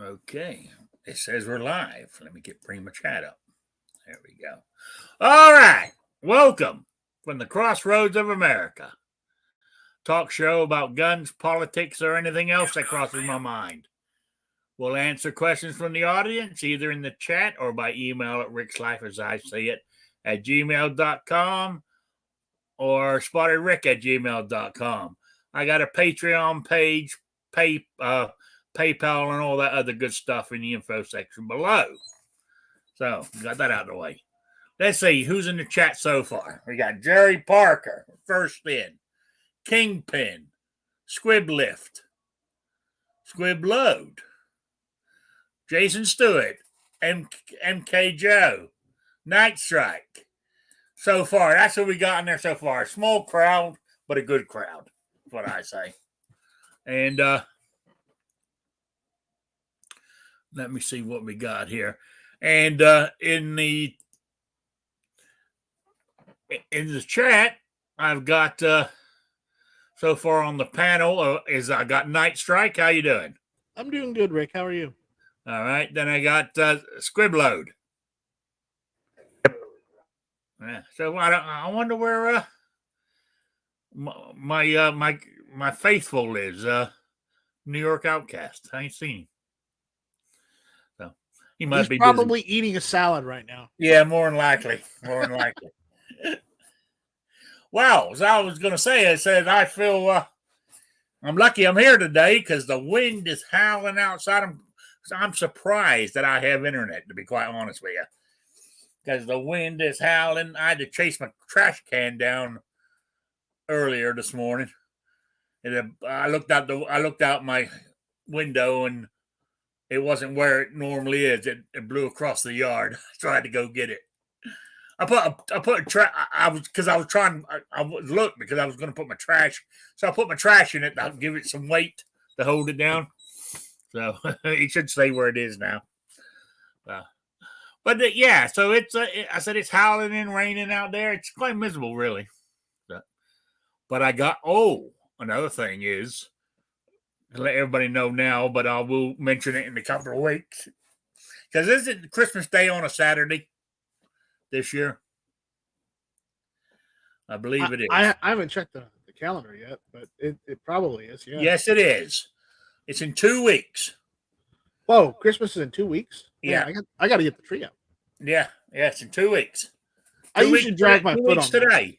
Okay. It says we're live. Let me bring my chat up. There we go. All right. Welcome from the crossroads of America. Talk show about guns, politics, or anything else that crosses my mind. We'll answer questions from the audience either in the chat or by email at rickslife@gmail.com or spotterrick@gmail.com. I got a Patreon page, PayPal, and all that other good stuff in the info section below. So, got that out of the way. Let's see who's in the chat so far. We got Jerry Parker, First Spin, Kingpin, Squib Lift, Squib Load, Jason Stewart, MK Joe, Night Strike. So far, that's what we got in there so far. A small crowd, but a good crowd. That's what I say. And let me see what we got here. And in the chat, I've got so far on the panel is I got Night Strike. How you doing? I'm doing good, Rick. How are you? All right. Then I got Squib Load. Yeah. So I wonder where my faithful is. New York Outcast. I ain't seen him. So He's be probably busy. eating a salad right now. Yeah, more than likely. More than likely. Well, as I was going to say, I said I feel I'm lucky I'm here today because the wind is howling outside. I'm surprised that I have internet, to be quite honest with you, because the wind is howling. I had to chase my trash can down earlier this morning, and I looked out my window, and it wasn't where it normally is. It blew across the yard. I tried to go get it. I was going to put my trash. So I put my trash in it to give it some weight to hold it down. So it should stay where it is now. But yeah, so I said it's howling and raining out there. It's quite miserable, really. But I got, another thing is, to let everybody know now, but I will mention it in a couple of weeks. Because isn't Christmas Day on a Saturday this year? I believe it is. I haven't checked the calendar yet, but it probably is. Yeah. Yes, it is. It's in 2 weeks. Whoa, Christmas is in 2 weeks? Yeah. Man, I got to get the tree up. Yeah, it's in 2 weeks. I usually drag my foot on today.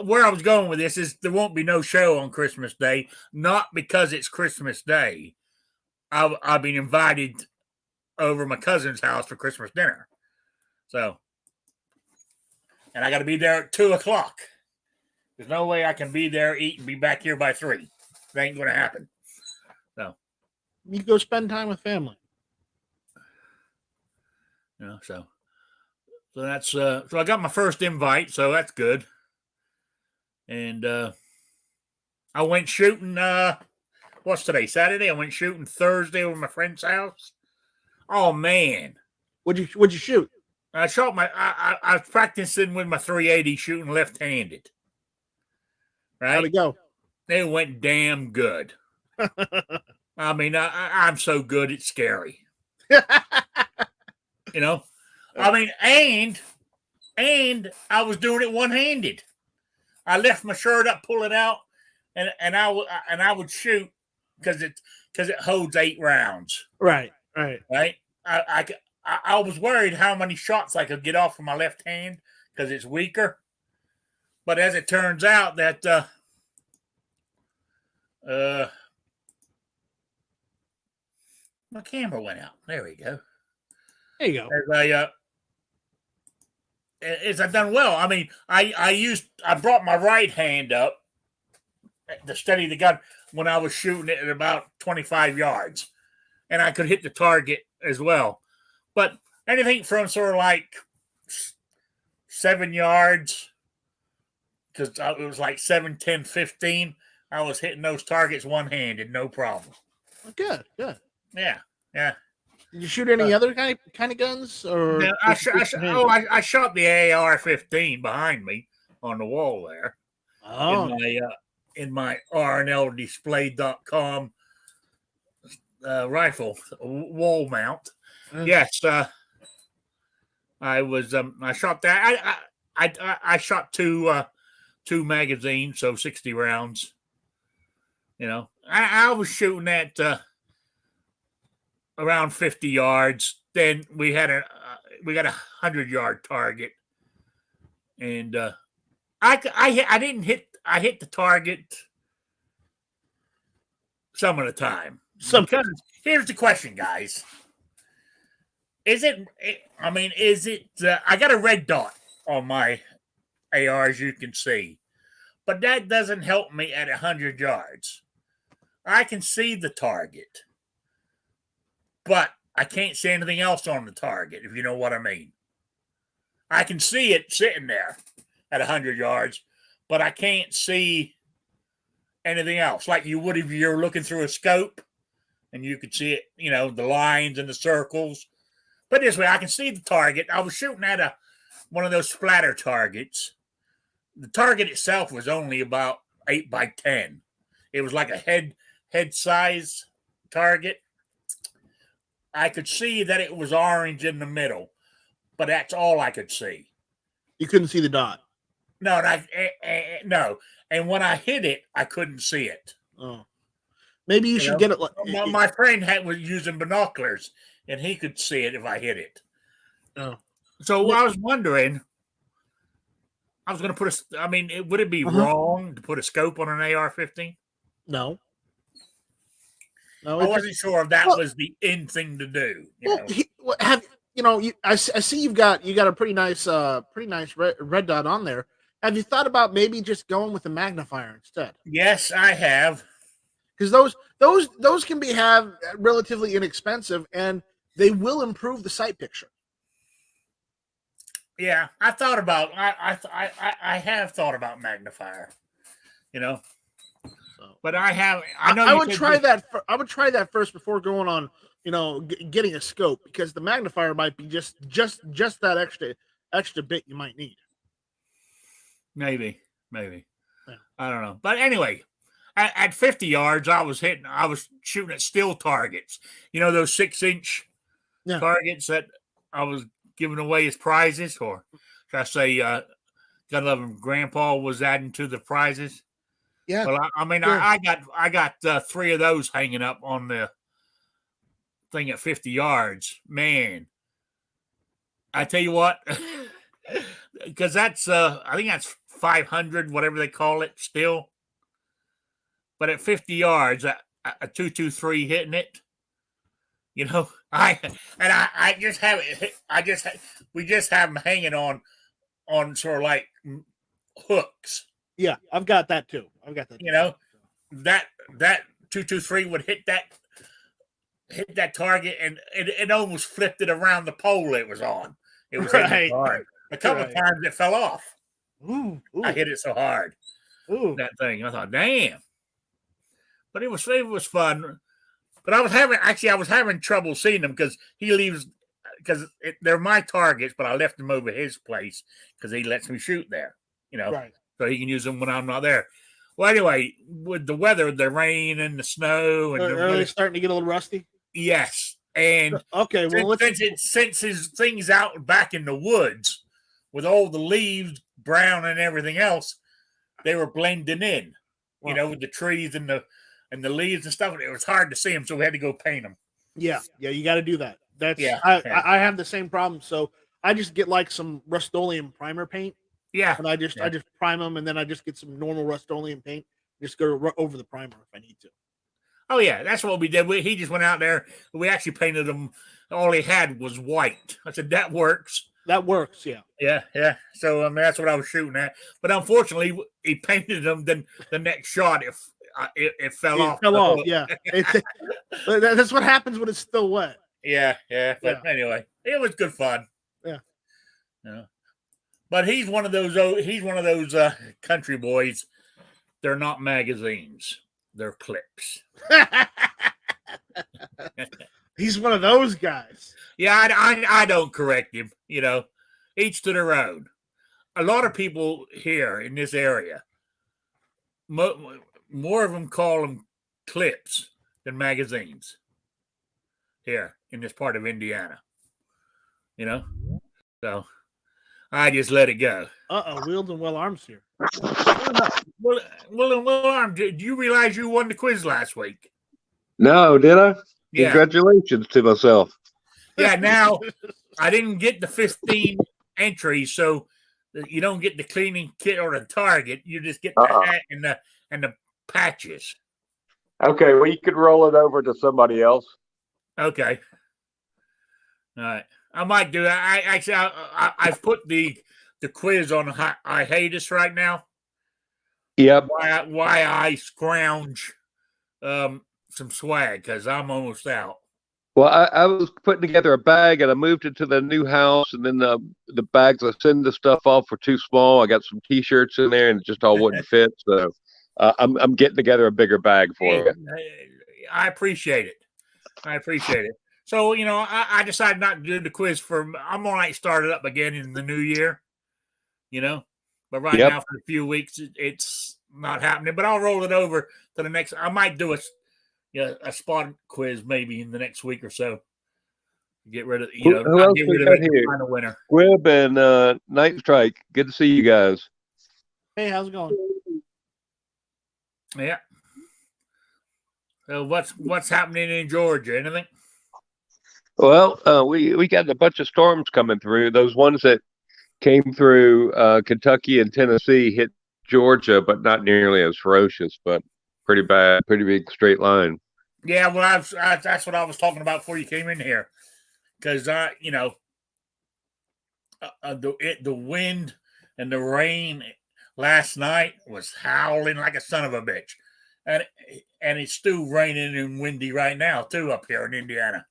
Where I was going with this is there won't be no show on Christmas Day, not because it's Christmas Day. I've been invited over my cousin's house for Christmas dinner. So, and I got to be there at 2:00. There's no way I can be there, eat, and be back here by 3. That ain't going to happen. So, you go spend time with family. So that's so I got my first invite, so that's good. And I went shooting. What's today? Saturday. I went shooting Thursday over my friend's house. Oh man, what'd you shoot? I shot I was practicing with my 380 shooting left-handed. Right? How'd it go? It went damn good. I mean, I'm so good, it's scary. I mean, and I was doing it one-handed. I lift my shirt up, pull it out, and I would shoot because it holds 8 rounds. Right. I was worried how many shots I could get off from my left hand because it's weaker. But as it turns out, that my camera went out. There we go. There you go. As I've done well. I mean, I brought my right hand up to steady the gun when I was shooting it at about 25 yards, and I could hit the target as well. But anything from sort of like 7 yards, because it was like 7, 10, 15, I was hitting those targets one-handed, no problem. Good. Yeah. Did you shoot any other kind of guns? Or no, I shot the AR-15 behind me on the wall there. Oh. In my RNLDisplay.com rifle wall mount. Mm. Yes, I was. I shot that. I shot two magazines, so 60 rounds. I was shooting at around 50 yards. Then we got a 100-yard target, and I didn't hit. I hit the target some of the time. Because here's the question, guys: Is it? I mean, is it? I got a red dot on my AR, as you can see, but that doesn't help me at 100 yards. I can see the target, but I can't see anything else on the target, if you know what I mean. I can see it sitting there at 100 yards, but I can't see anything else like you would if you're looking through a scope and you could see it, the lines and the circles. But this way, I can see the target. I was shooting at one of those splatter targets. The target itself was only about 8 by 10. It was like a head size target. I could see that it was orange in the middle, but that's all I could see. You couldn't see the dot. No, no. And when I hit it, I couldn't see it. Oh, maybe you should get it. My friend was using binoculars, and he could see it if I hit it. Oh, so I was wondering. I was going to put would it be wrong to put a scope on an AR-15? No. I wasn't sure if that was the in thing to do. I see you got a pretty nice red dot on there. Have you thought about maybe just going with a magnifier instead? Yes, I have. Because those can be relatively inexpensive, and they will improve the sight picture. Yeah, I thought about. I have thought about magnifier. But I have. I would try that. I would try that first before going on. Getting a scope, because the magnifier might be just that extra bit you might need. Maybe. Yeah. I don't know. But anyway, at 50 yards, I was shooting at still targets. Those 6-inch targets that I was giving away as prizes, or should I say, God love him, Grandpa was adding to the prizes. Yeah. Well, I got 3 of those hanging up on the thing at 50 yards. Man, I tell you what, because that's I think that's 500, whatever they call it, still. But at 50 yards, a 223 hitting it. I just have it. We just have them hanging on sort of like hooks. Yeah, I've got that too. That 223 would hit that target, and it almost flipped it around the pole it was on. It was hitting hard. A couple of times it fell off. Ooh. I hit it so hard. Ooh. That thing. I thought, damn. But it was fun. But I was having trouble seeing them because they're my targets, but I left them over his place because he lets me shoot there. Right. So he can use them when I'm not there. Well, anyway, with the weather, the rain and the snow, and are they starting to get a little rusty? Yes, and okay. Well, since his thing's out back in the woods with all the leaves brown and everything else, they were blending in, with the trees and the leaves and stuff. And it was hard to see them, so we had to go paint them. Yeah, you got to do that. I have the same problem. So I just get like some Rust-Oleum primer paint. Yeah, and I just prime them, and then I just get some normal Rust-Oleum paint. Just go over the primer if I need to. Oh yeah, that's what we did. He just went out there. We actually painted them. All he had was white. I said that works. That works, yeah. Yeah. So that's what I was shooting at. But unfortunately, he painted them. Then the next shot, it fell off. Fell off. Yeah. That's what happens when it's still wet. Yeah. But anyway, it was good fun. Yeah. But he's one of those country boys. They're not magazines. They're clips. He's one of those guys. Yeah, I don't correct him. Each to their own. A lot of people here in this area, more of them call them clips than magazines. here in this part of Indiana. You know, so I just let it go. Wheeled and well arms here. Well, do you realize you won the quiz last week? No, did I? Yeah. Congratulations to myself. Yeah, now I didn't get the 15 entries, so you don't get the cleaning kit or the target. You just get the hat and the patches. Okay, well, you could roll it over to somebody else. Okay. All right. I might do that. I've put the quiz on hiatus right now. Yep. Why I scrounge some swag because I'm almost out. Well, I was putting together a bag and I moved it to the new house, and then the bags I send the stuff off were too small. I got some T-shirts in there and it just all wouldn't fit. So I'm getting together a bigger bag for you. I appreciate it. So, I decided not to do the quiz I'm going to start it up again in the new year, but right now for a few weeks, it's not happening, but I'll roll it over to the next. I might do a spot quiz maybe in the next week or so. Get rid of, who else get we rid got of it here? find a winner. Squib and Night Strike. Good to see you guys. Hey, how's it going? Yeah. So what's happening in Georgia? Anything? Well, we got a bunch of storms coming through. Those ones that came through Kentucky and Tennessee hit Georgia, but not nearly as ferocious, but pretty bad, pretty big straight line. Yeah, well, that's what I was talking about before you came in here, because the wind and the rain last night was howling like a son of a bitch, and it's still raining and windy right now too up here in Indiana.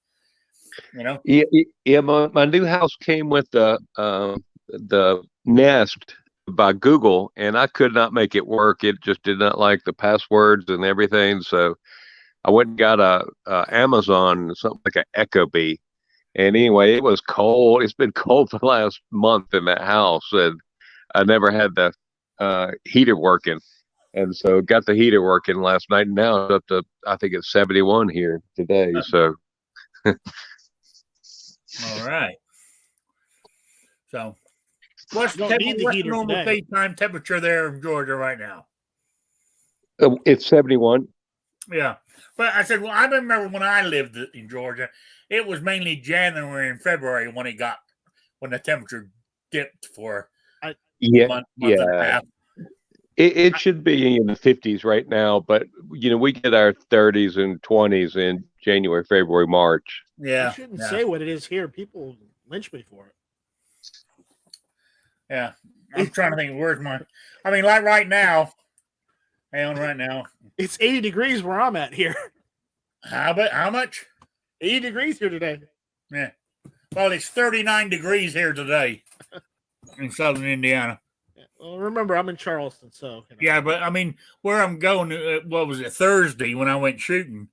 Yeah. My new house came with the Nest by Google, and I could not make it work. It just did not like the passwords and everything. So I went and got a Amazon, something like an Ecobee. And anyway, it was cold. It's been cold the last month in that house, and I never had the heater working. And so got the heater working last night. And now it's up to, I think it's 71 here today. So. All right. So, what's the normal daytime temperature there in Georgia right now? It's 71. Yeah. But I said, well, I remember when I lived in Georgia, it was mainly January and February when the temperature dipped for a month and a half. It should be in the 50s right now, but we get our 30s and 20s in January, February, March. Yeah. You shouldn't say what it is here. People lynch me for it. Yeah. I'm trying to think like right now. Hang on right now. It's 80 degrees where I'm at here. How much? 80 degrees here today. Yeah. Well, it's 39 degrees here today in southern Indiana. Well, remember, I'm in Charleston, so. Yeah, but I mean, where I'm going, what was it, Thursday when I went shooting,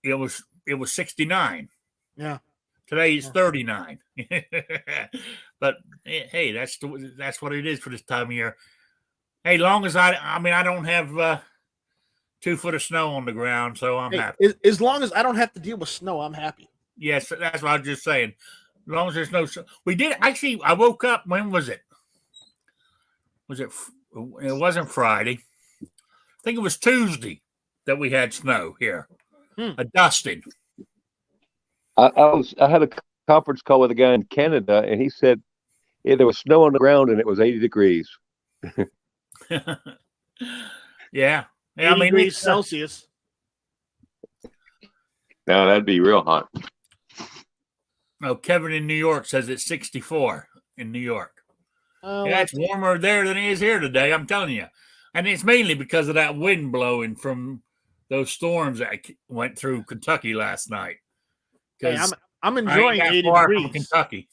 it was 69. Yeah. Today is 39. But hey, that's what it is for this time of year. Hey, long as I don't have 2 foot of snow on the ground, so I'm happy. As long as I don't have to deal with snow, I'm happy. Yes, that's what I was just saying. As long as there's no snow. We did actually. I woke up. When was it? It wasn't Friday. I think it was Tuesday that we had snow here. A dusting. I had a conference call with a guy in Canada, and he said there was snow on the ground and it was 80 degrees. Yeah. 80 degrees Celsius. No, that'd be real hot. No, Kevin in New York says it's 64 in New York. Yeah, it's warmer there than it is here today, I'm telling you. And it's mainly because of that wind blowing from those storms that went through Kentucky last night. Hey, I'm enjoying 80 degrees. From Kentucky.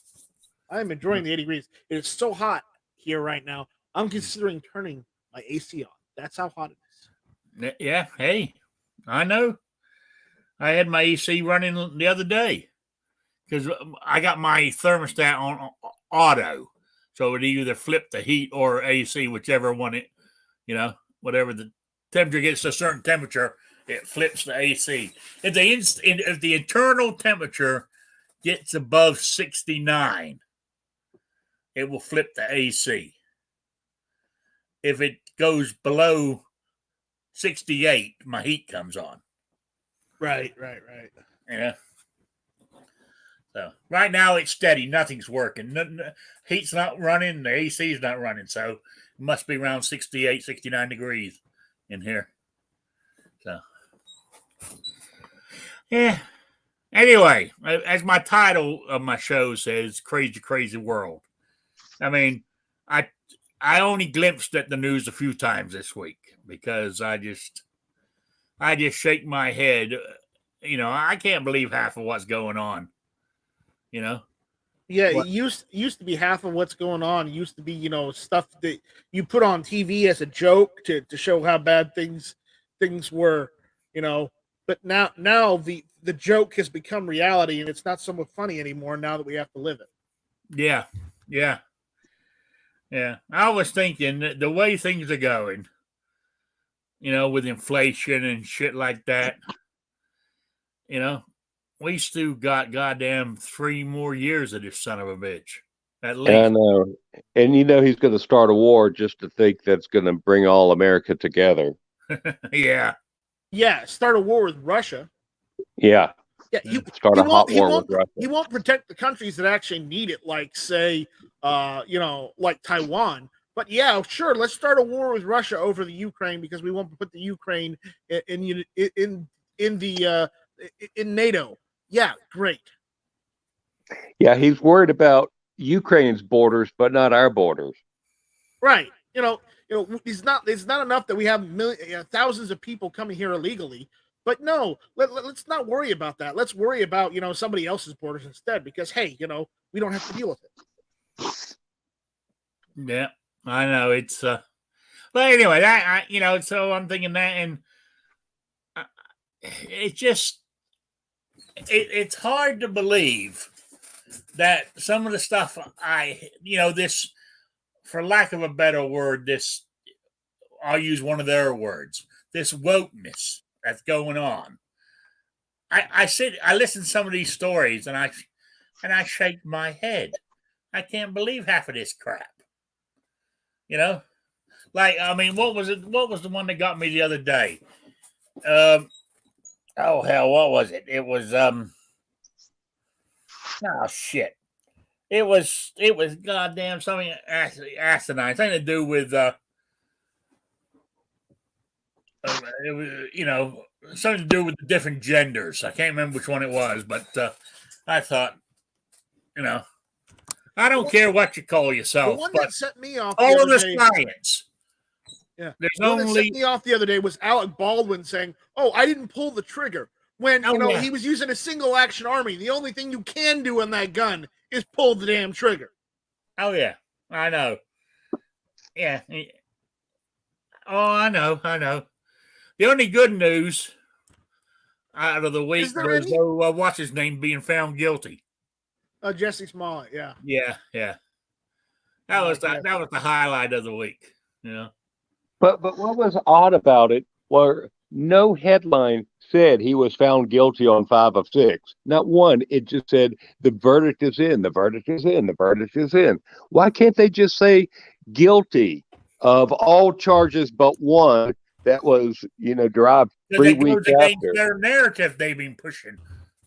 I'm enjoying the 80 degrees. It's so hot here right now. I'm considering turning my AC on. That's how hot it is. Yeah, hey, I know. I had my AC running the other day because I got my thermostat on auto. So it either flip the heat or AC, whichever one whatever the temperature gets to a certain temperature, it flips the AC. If the internal temperature gets above 69, it will flip the AC. If it goes below 68, my heat comes on. Right. Yeah. So right now it's steady. Nothing's working. Heat's not running. The AC's not running. So it must be around 68, 69 degrees in here. So, yeah. Anyway, as my title of my show says, Crazy, Crazy World. I mean, I only glimpsed at the news a few times this week because I just shake my head. You know, I can't believe half of what's going on. You know? Yeah, What? it used to be half of what's going on. It used to be, stuff that you put on TV as a joke to show how bad things were, But now the joke has become reality, and it's not so much funny anymore now that we have to live it. Yeah. I was thinking that the way things are going, with inflation and shit like that, we still got goddamn 3 more years of this son of a bitch. At least. I know. And he's going to start a war just to think that's going to bring all America together. Yeah. Yeah, start a war with Russia. Yeah. Yeah, start a hot war with Russia. He won't protect the countries that actually need it, like say, like Taiwan. But yeah, sure, let's start a war with Russia over the Ukraine because we won't put the Ukraine in NATO. Yeah, great. Yeah, he's worried about Ukraine's borders, but not our borders. Right. It's not enough that we have thousands of people coming here illegally. But no, let's not worry about that. Let's worry about, somebody else's borders instead because, hey, we don't have to deal with it. Yeah, I know. It's, but anyway, so I'm thinking that, and it's hard to believe that some of the stuff this, for lack of a better word, I'll use one of their words, this wokeness that's going on. I listen to some of these stories and I shake my head. I can't believe half of this crap. Like, I mean, what was the one that got me the other day? Oh hell, what was it? It was oh shit. It was goddamn something asinine. Something to do with it was something to do with the different genders. I can't remember which one it was, but I thought, I don't care what you call yourself. The one but that set me off all of the science. Yeah. There's the one only that set me off the other day was Alec Baldwin saying, "Oh, I didn't pull the trigger." When he was using a single action army. The only thing you can do on that gun is pull the damn trigger. Oh yeah, I know. Yeah. Oh, I know. The only good news out of the week was what's his name being found guilty. Jesse Smollett, yeah. Yeah. That was the highlight of the week. But what was odd about it were no headline said he was found guilty on 5 of 6. Not one. It just said the verdict is in. The verdict is in. The verdict is in. Why can't they just say guilty of all charges but one that was derived 3 weeks after? Their narrative they've been pushing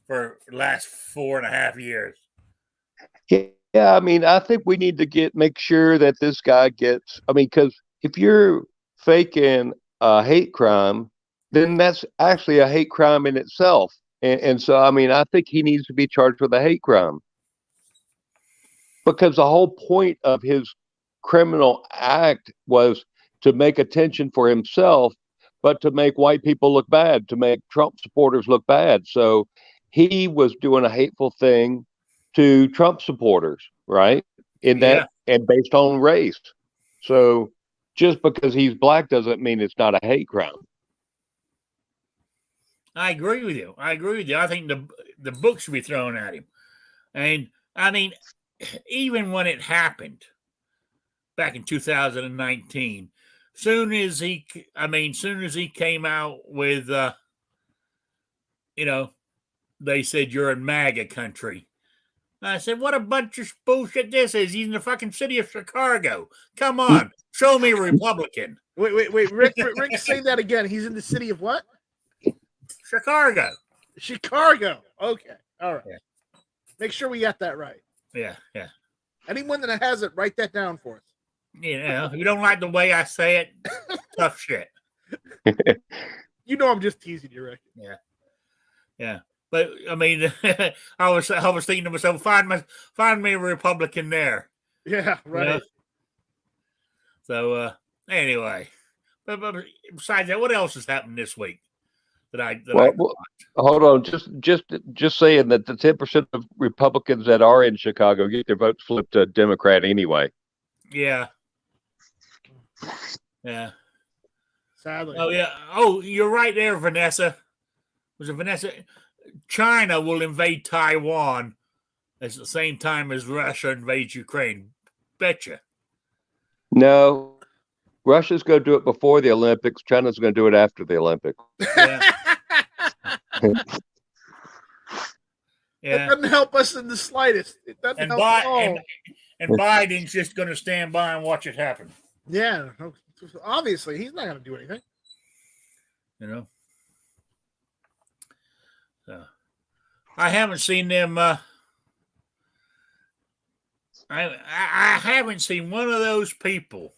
for the last 4.5 years. Yeah, I mean, I think we need to make sure that this guy gets. I mean, because if you're faking a hate crime, then that's actually a hate crime in itself. And so, I mean, I think he needs to be charged with a hate crime because the whole point of his criminal act was to make attention for himself, but to make white people look bad, to make Trump supporters look bad. So he was doing a hateful thing to Trump supporters, right? And based on race. So just because he's black doesn't mean it's not a hate crime. I agree with you. I think the book should be thrown at him. And I mean, even when it happened back in 2019, soon as he came out with they said you're in MAGA country. I said, what a bunch of bullshit this is. He's in the fucking city of Chicago. Come on, show me a Republican. Wait, Rick, say that again. He's in the city of what? Chicago. Chicago. Okay, all right. Yeah. Make sure we got that right. Yeah. Anyone that has it, write that down for us. If you don't like the way I say it, tough shit. You know I'm just teasing you, Rick. Yeah. But I mean, I was thinking to myself, find me a Republican there. Yeah, right. So anyway, but besides that, what else has happened this week? Well, hold on, just saying that the 10% of Republicans that are in Chicago get their votes flipped to Democrat anyway. Yeah. Sadly. Oh yeah. Oh, you're right there, Vanessa. Was it Vanessa? China will invade Taiwan at the same time as Russia invades Ukraine. Betcha. No, Russia's going to do it before the Olympics. China's going to do it after the Olympics. Yeah. That doesn't help us in the slightest. It doesn't help at all. And Biden's just going to stand by and watch it happen. Yeah, obviously he's not going to do anything. So, I haven't seen them. I haven't seen one of those people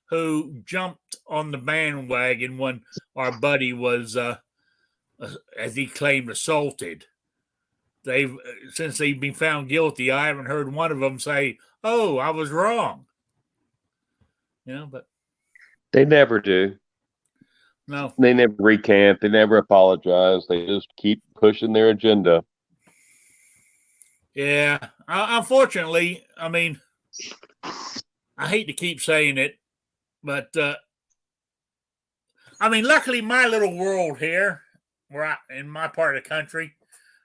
who jumped on the bandwagon when our buddy was, as he claimed, assaulted. Since they've been found guilty, I haven't heard one of them say, "Oh, I was wrong." But they never do. No, they never recant. They never apologize. They just keep pushing their agenda. Yeah, unfortunately, I mean, I hate to keep saying it, but I mean, luckily, my little world here, in my part of the country,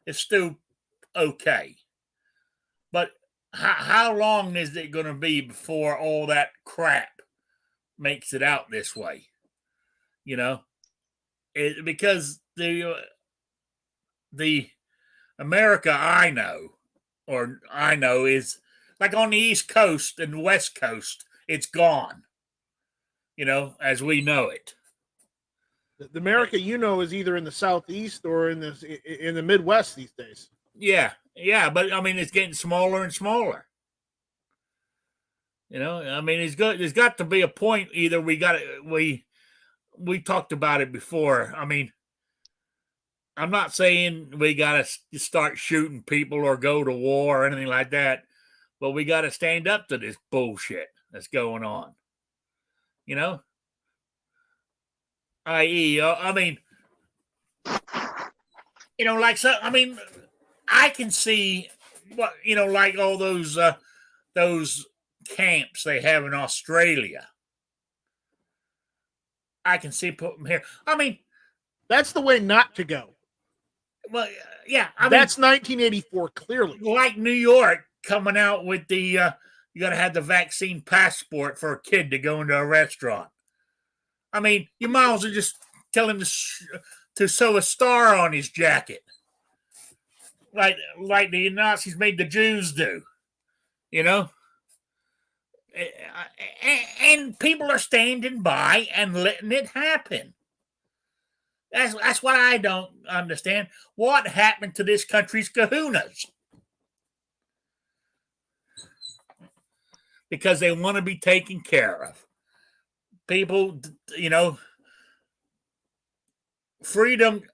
is still okay. But how long is it going to be before all that crap makes it out this way? Because the America I know is like on the East Coast and the West Coast, it's gone, as we know it. The America is either in the Southeast or in the Midwest these days. Yeah, but I mean, it's getting smaller and smaller. I mean, there's got to be a point. Either we talked about it before. I mean, I'm not saying we got to start shooting people or go to war or anything like that, but we got to stand up to this bullshit that's going on. I.e., I mean, I can see what like all those camps they have in Australia. I can see put them here. I mean, that's the way not to go. Well, yeah, that's 1984, clearly. Like New York coming out with the you got to have the vaccine passport for a kid to go into a restaurant. I mean, you might as well just tell him to sew a star on his jacket, like the Nazis made the Jews do. And people are standing by and letting it happen. That's what I don't understand. What happened to this country's kahunas? Because they want to be taken care of. People, freedom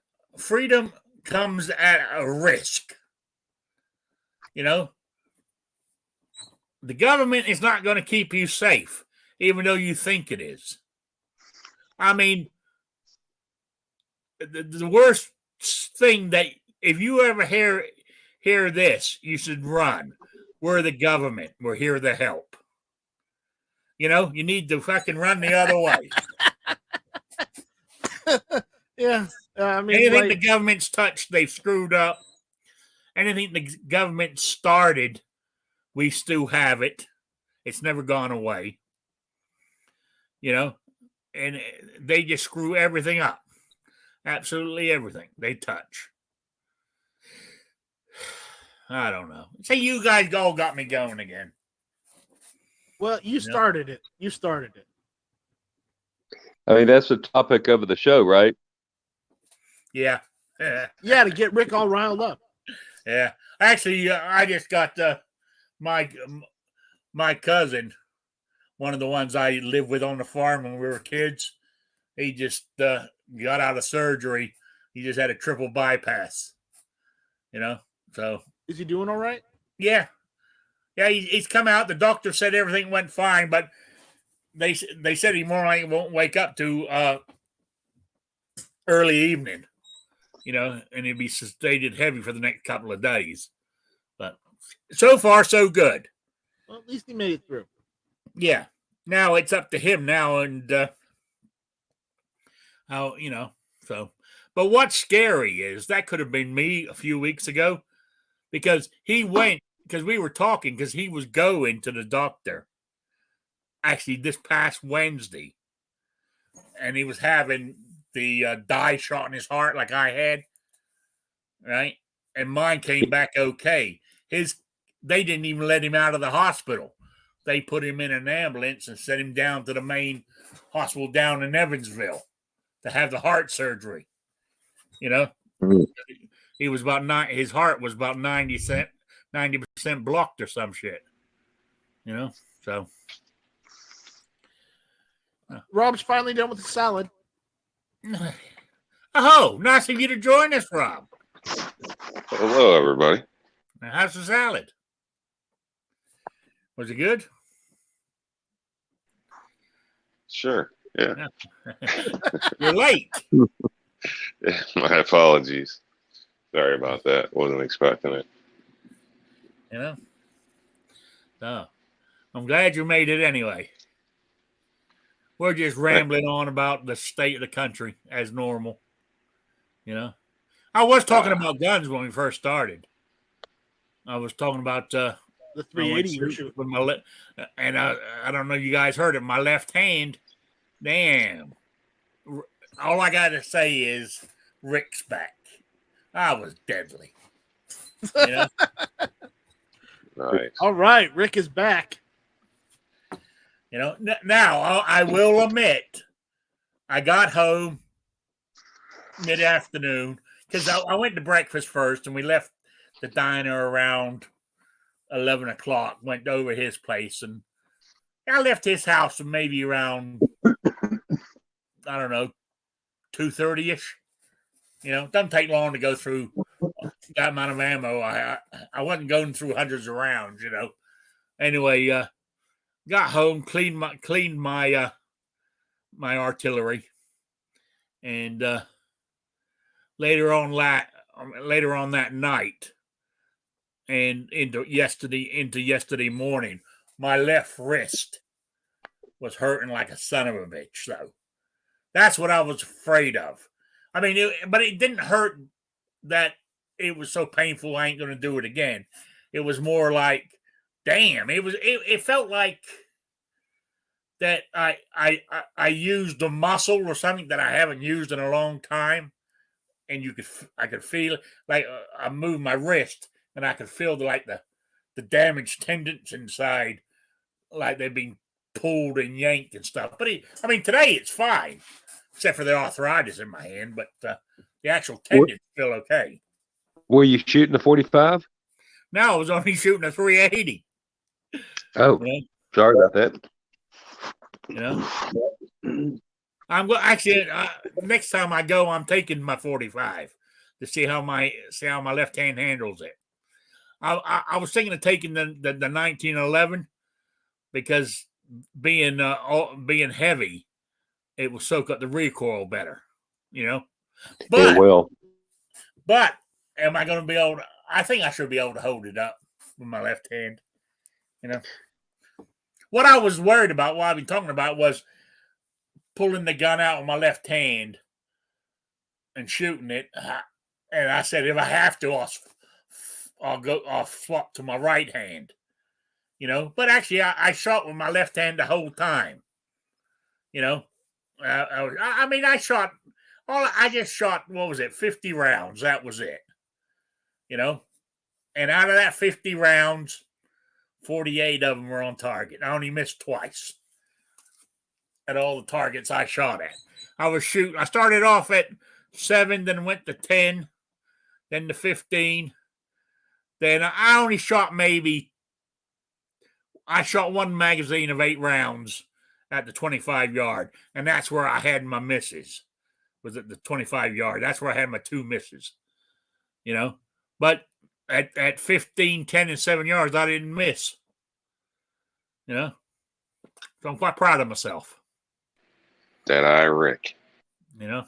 comes at a risk. The government is not going to keep you safe, even though you think it is. I mean, the worst thing that if you ever hear this, you should run. We're the government. We're here to help. You need to fucking run the other way. Yeah. I mean, anything the government's touched, they've screwed up. Anything the government started, we still have it. It's never gone away. And they just screw everything up. Absolutely everything they touch. I don't know. See, you guys all got me going again. Well, you Yeah. started it. You started it. I mean, that's the topic of the show, right? Yeah. Yeah, to get Rick all riled up. Yeah. Actually, I just got my cousin, one of the ones I lived with on the farm when we were kids. He just got out of surgery. He just had a triple bypass. So Is he doing all right? yeah, he's come out. The doctor said everything went fine, but they said he more likely won't wake up to early evening. And he'd be sedated heavy for the next couple of days. But so far, so good. Well, at least he made it through. Yeah. Now it's up to him now, and so. But what's scary is that could have been me a few weeks ago, because we were talking, because he was going to the doctor actually this past Wednesday, and he was having the dye shot in his heart like I had, right? And mine came back okay. They didn't even let him out of the hospital. They put him in an ambulance and sent him down to the main hospital down in Evansville to have the heart surgery. He was his heart was about 90% blocked or some shit. So Rob's finally done with the salad. oh, nice of you to join us, Rob. Hello, everybody. Now, how's the salad? Was it good? Sure. Yeah. You're late. My apologies. Sorry about that. Wasn't expecting it. So I'm glad you made it anyway. We're just rambling on about the state of the country as normal. I was talking about guns when we first started. I was talking about The 380 you were shooting. with my and I don't know if you guys heard it. My left hand, damn. All I got to say is Rick's back. I was deadly. Nice. All right, Rick is back. Now I will admit, I got home mid-afternoon because I went to breakfast first, and we left the diner around 11 o'clock, went over his place, and I left his house maybe around, I don't know, 2:30-ish. Doesn't take long to go through that amount of ammo. I wasn't going through hundreds of rounds, Anyway, got home, cleaned my my artillery, and later on that night, and into yesterday morning, my left wrist was hurting like a son of a bitch. So that's what I was afraid of. I mean, but it didn't hurt that it was so painful I ain't going to do it again. It was more like, damn, it felt like that I used a muscle or something that I haven't used in a long time, and I could feel it, like I moved my wrist, and I could feel the damaged tendons inside, like they've been pulled and yanked and stuff. But today it's fine, except for the arthritis in my hand. But the actual tendons feel okay. Were you shooting a 45? No, I was only shooting a 380. Oh, sorry about that. I'm actually next time I go, I'm taking my 45 to see how my left hand handles it. I was thinking of taking the 1911 because being heavy, it will soak up the recoil better. But it will. But am I going to be able to? I think I should be able to hold it up with my left hand. What I was worried about, what I've been talking about, was pulling the gun out with my left hand and shooting it. And I said, if I have to, I'll swap to my right hand. But actually, I shot with my left hand the whole time. I All I just shot, what was it, 50 rounds. That was it. You know? And out of that 50 rounds, 48 of them were on target. I only missed twice at all the targets I shot at. I started off at 7, then went to 10, then to 15. Then I only shot I shot one magazine of 8 rounds at the 25-yard, and that's where I had my misses. Was at the 25-yard. That's where I had my 2 misses. You know? But at 15, 10, and 7 yards, I didn't miss. You know? So I'm quite proud of myself. That I Rick. You know?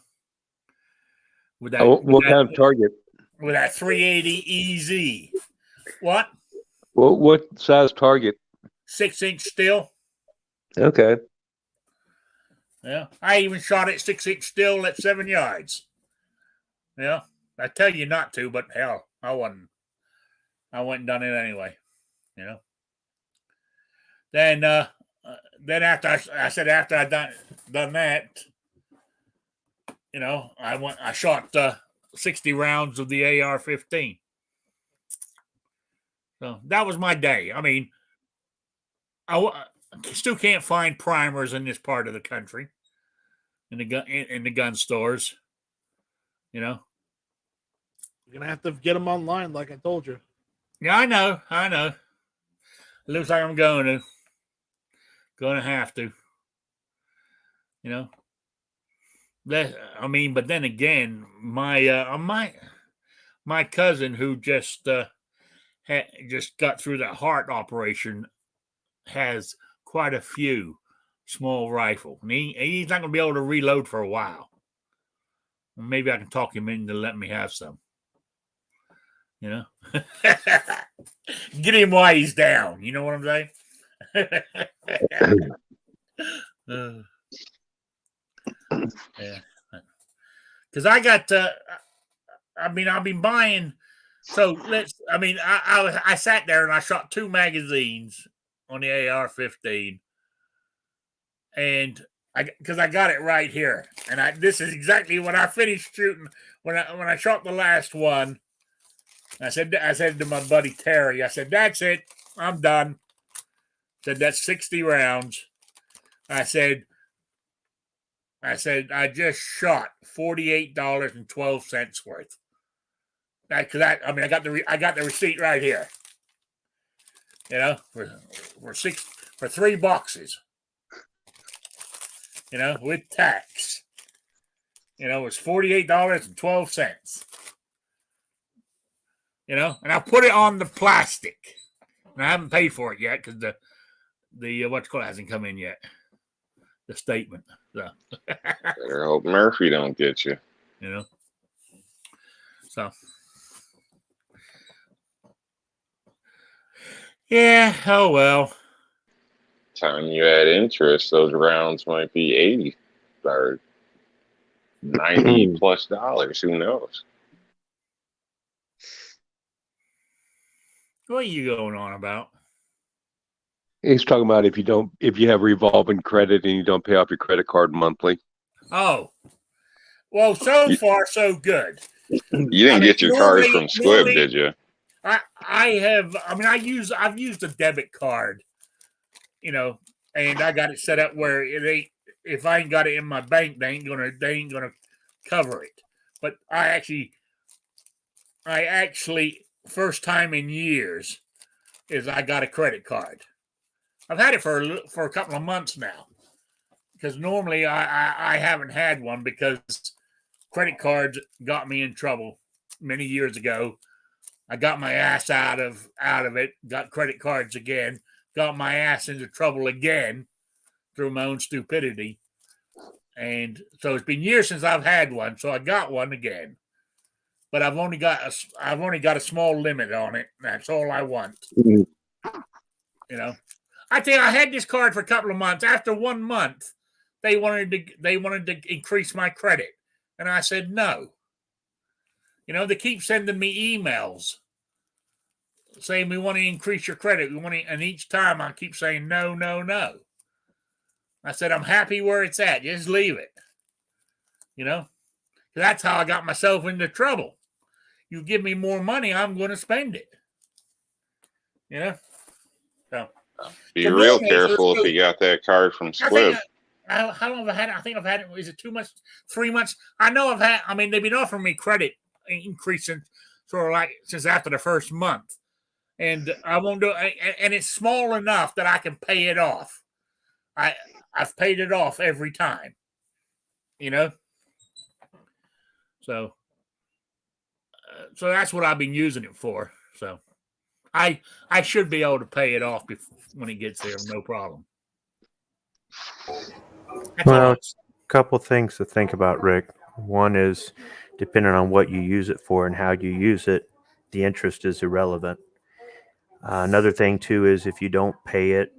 With What kind of target? With that 380 EZ. What? What size target? 6-inch still. Okay. Yeah. I even shot it 6-inch still at 7 yards. Yeah. I tell you not to, but hell, I went and done it anyway. You know. Then after after I done that, you know, I shot 60 rounds of the AR-15. So that was my day. I mean, I still can't find primers in this part of the country, in the gun stores. You know. You're gonna have to get them online, like I told you. Yeah, I know. It looks like I'm going to have to. You know. But then again, my cousin who just got through that heart operation has quite a few small rifle, and he's not going to be able to reload for a while. Maybe I can talk him into letting me have some. You know, get him while he's down. You know what I'm saying? Yeah, because I got. I've been buying. So I sat there and I shot 2 magazines on the AR-15, and because I got it right here, and this is exactly when I finished shooting when I shot the last one. I said to my buddy Terry, I said, "That's it, I'm done." Said that's 60 rounds. I said I just shot $48.12 worth. I got the receipt right here. You know, for 3 boxes. You know, with tax. You know, it's $48.12. You know, and I put it on the plastic. And I haven't paid for it yet because the what's called hasn't come in yet. The statement. So. Better hope Murphy don't get you. You know. So. Yeah. Oh well. Time you add interest, those rounds might be 80 or 90 plus dollars. Who knows? What are you going on about? He's talking about if you have revolving credit and you don't pay off your credit card monthly. Oh, well, so far so good. You didn't get your card from Squib, did you? I've used a debit card, you know, and I got it set up where if I ain't got it in my bank, they ain't gonna cover it. But I actually first time in years is I got a credit card. I've had it for a couple of months now, because normally I haven't had one because credit cards got me in trouble many years ago. I got my ass out of it, got credit cards again, got my ass into trouble again through my own stupidity. And so it's been years since I've had one, so I got one again. But I've only got a small limit on it. That's all I want. You know. I tell you, I had this card for a couple of months. After 1 month, they wanted to increase my credit, and I said no. You know, they keep sending me emails saying we want to increase your credit. And each time I keep saying no, no, no. I said I'm happy where it's at. Just leave it. You know, That's how I got myself into trouble. You give me more money, I'm going to spend it. You know? So, Be to real me, careful if you got that card from I think Squib. how long have I had it? I think I've had it. Is it 2 months, 3 months? I know I've had. I mean, they've been offering me credit increasing sort of like since after the first month, and I won't do. And it's small enough that I can pay it off. I've paid it off every time. You know. So that's what I've been using it for. So I should be able to pay it off when it gets there, no problem. That's Well, all. a couple things to think about, Rick. One is, depending on what you use it for and how you use it, the interest is irrelevant. Another thing, too, is if you don't pay it,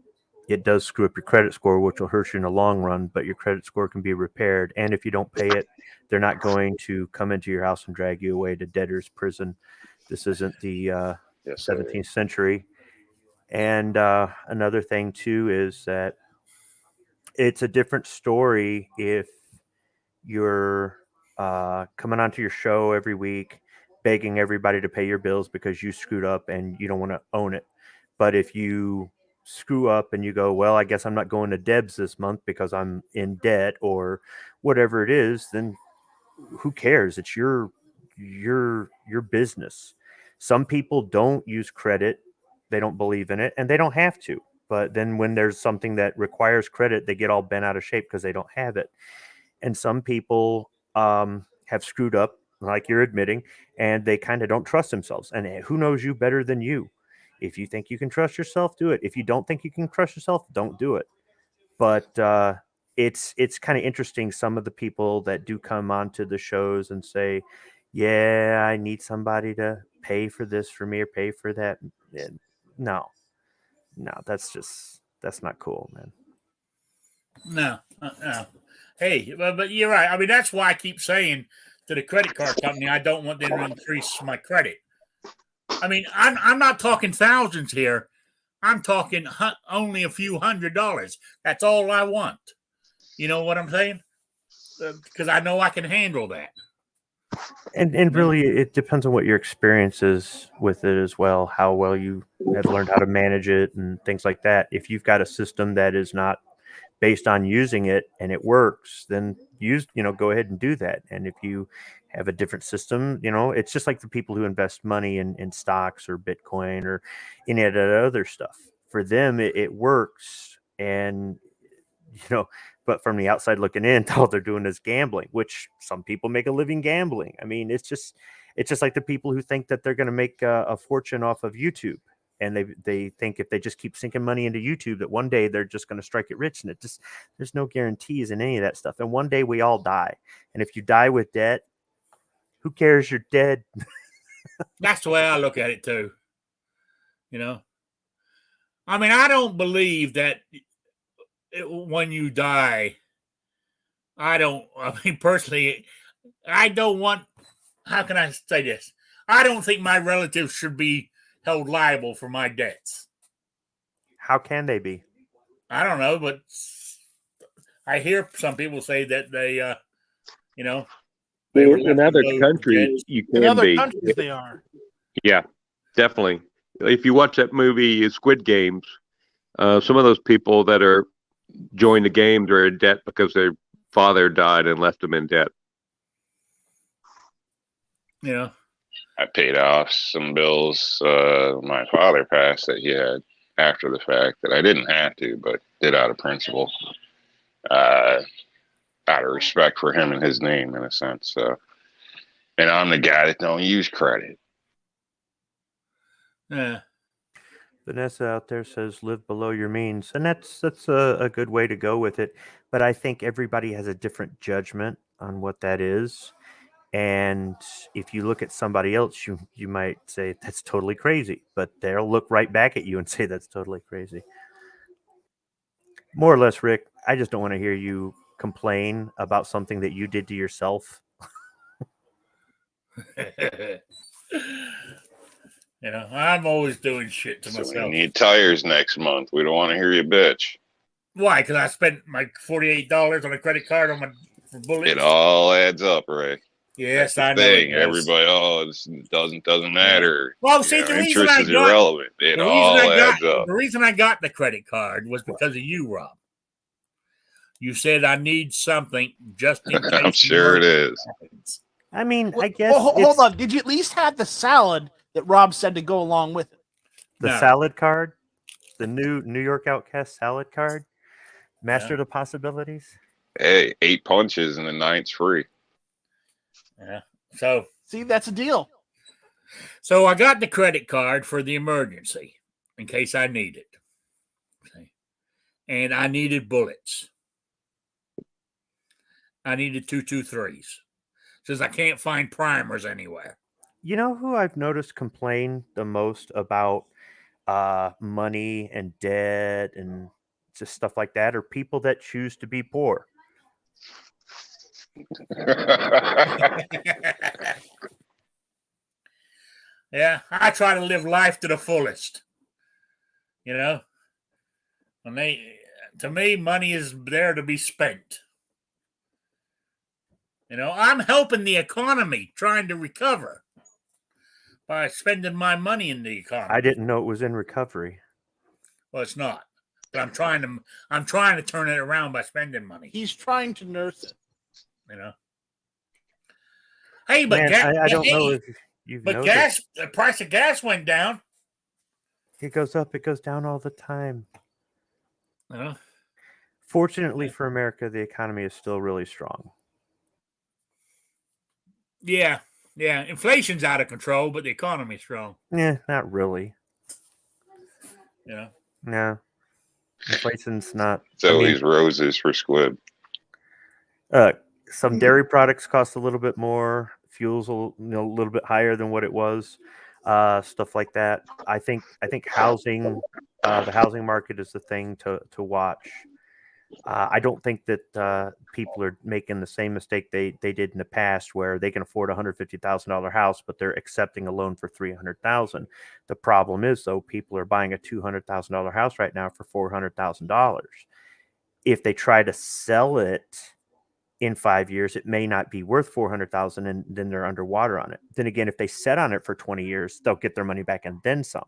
it does screw up your credit score, which will hurt you in the long run, but your credit score can be repaired. And if you don't pay it, they're not going to come into your house and drag you away to debtor's prison. This isn't the 17th century. And another thing, too, is that it's a different story if you're coming onto your show every week, begging everybody to pay your bills because you screwed up and you don't want to own it. But if you screw up and you go, well, I guess I'm not going to Deb's this month because I'm in debt or whatever it is, then who cares? It's your business. Some people don't use credit. They don't believe in it and they don't have to. But then when there's something that requires credit, they get all bent out of shape because they don't have it. And some people have screwed up, like you're admitting, and they kind of don't trust themselves. And who knows you better than you? If you think you can trust yourself, do it. If you don't think you can trust yourself, don't do it. But it's kind of interesting. Some of the people that do come onto the shows and say, yeah, I need somebody to pay for this for me or pay for that. And no, that's not cool, man. No. Hey, but you're right. I mean, that's why I keep saying to the credit card company, I don't want them to increase my credit. I mean, I'm not talking thousands here. I'm talking only a few $100s. That's all I want. You know what I'm saying? Because I know I can handle that. And really, it depends on what your experience is with it as well, how well you have learned how to manage it and things like that. If you've got a system that is not based on using it and it works, then go ahead and do that. And if you have a different system, it's just like the people who invest money in stocks or Bitcoin or any of that other stuff. For them, it works. And, but from the outside looking in, all they're doing is gambling, which some people make a living gambling. I mean, it's just like the people who think that they're going to make a fortune off of YouTube. And they think if they just keep sinking money into YouTube, that one day they're just going to strike it rich. And there's no guarantees in any of that stuff. And one day we all die. And if you die with debt, who cares? You're dead. That's the way I look at it too. I mean, I don't believe that when you die, personally, I don't want, how can I say this? I don't think my relatives should be held liable for my debts. How can they be? I don't know, but I hear some people say that they were in other countries, you can In other be. countries, they are. Yeah, definitely. If you watch that movie Squid Games, some of those people that are joined the games are in debt because their father died and left them in debt. I paid off some bills my father passed that he had after the fact that I didn't have to, but did out of principle, out of respect for him and his name, in a sense. And I'm the guy that don't use credit. Yeah. Vanessa out there says live below your means, and that's a good way to go with it. But I think everybody has a different judgment on what that is. And if you look at somebody else, you might say that's totally crazy, but they'll look right back at you and say that's totally crazy. More or less, Rick, I just don't want to hear you complain about something that you did to yourself. I'm always doing shit to So myself. we need tires next month. We don't want to hear you bitch. Why? Because I spent my $48 on a credit card for bullets. It all adds up, Ray. Yes, That's I the know thing. it does. Everybody, it doesn't matter. Well, see, the reason Interest I is got irrelevant. It all adds up. the reason I got the credit card was because of you, Rob. You said I need something just in case. I'm sure it is. Happens. I mean, Well, I guess hold it's on. Did you at least have the salad that Rob said to go along with it? the No. salad card, the new New York Outcast salad card, Master Yeah. of Possibilities. Hey, 8 punches and the 9th's free. Yeah. So See, that's a deal. I got the credit card for the emergency in case I need it. Okay. And I needed bullets. I needed 223s. Since I can't find primers anywhere. You know who I've noticed complain the most about money and debt and just stuff like that are people that choose to be poor. Yeah, I try to live life to the fullest. You know, to me, money is there to be spent. You know, I'm helping the economy, trying to recover by spending my money in the economy. I didn't know it was in recovery. Well, it's not, but I'm trying to turn it around by spending money. He's trying to nurse it. You know. Hey, but Man, I don't know if you've but noticed. the price of gas went down. It goes up, it goes down all the time. You know? Fortunately for America, the economy is still really strong. Yeah. Inflation's out of control, but the economy's strong. Yeah, not really. You know. No. Inflation's not. So these roses for squid. Some dairy products cost a little bit more. Fuel's a little bit higher than what it was. Stuff like that. I think housing, the housing market is the thing to watch. I don't think that people are making the same mistake they did in the past, where they can afford a $150,000 house, but they're accepting a loan for $300,000. The problem is, though, people are buying a $200,000 house right now for $400,000. If they try to sell it in 5 years, it may not be worth $400,000, and then they're underwater on it. Then again, if they set on it for 20 years, they'll get their money back and then some.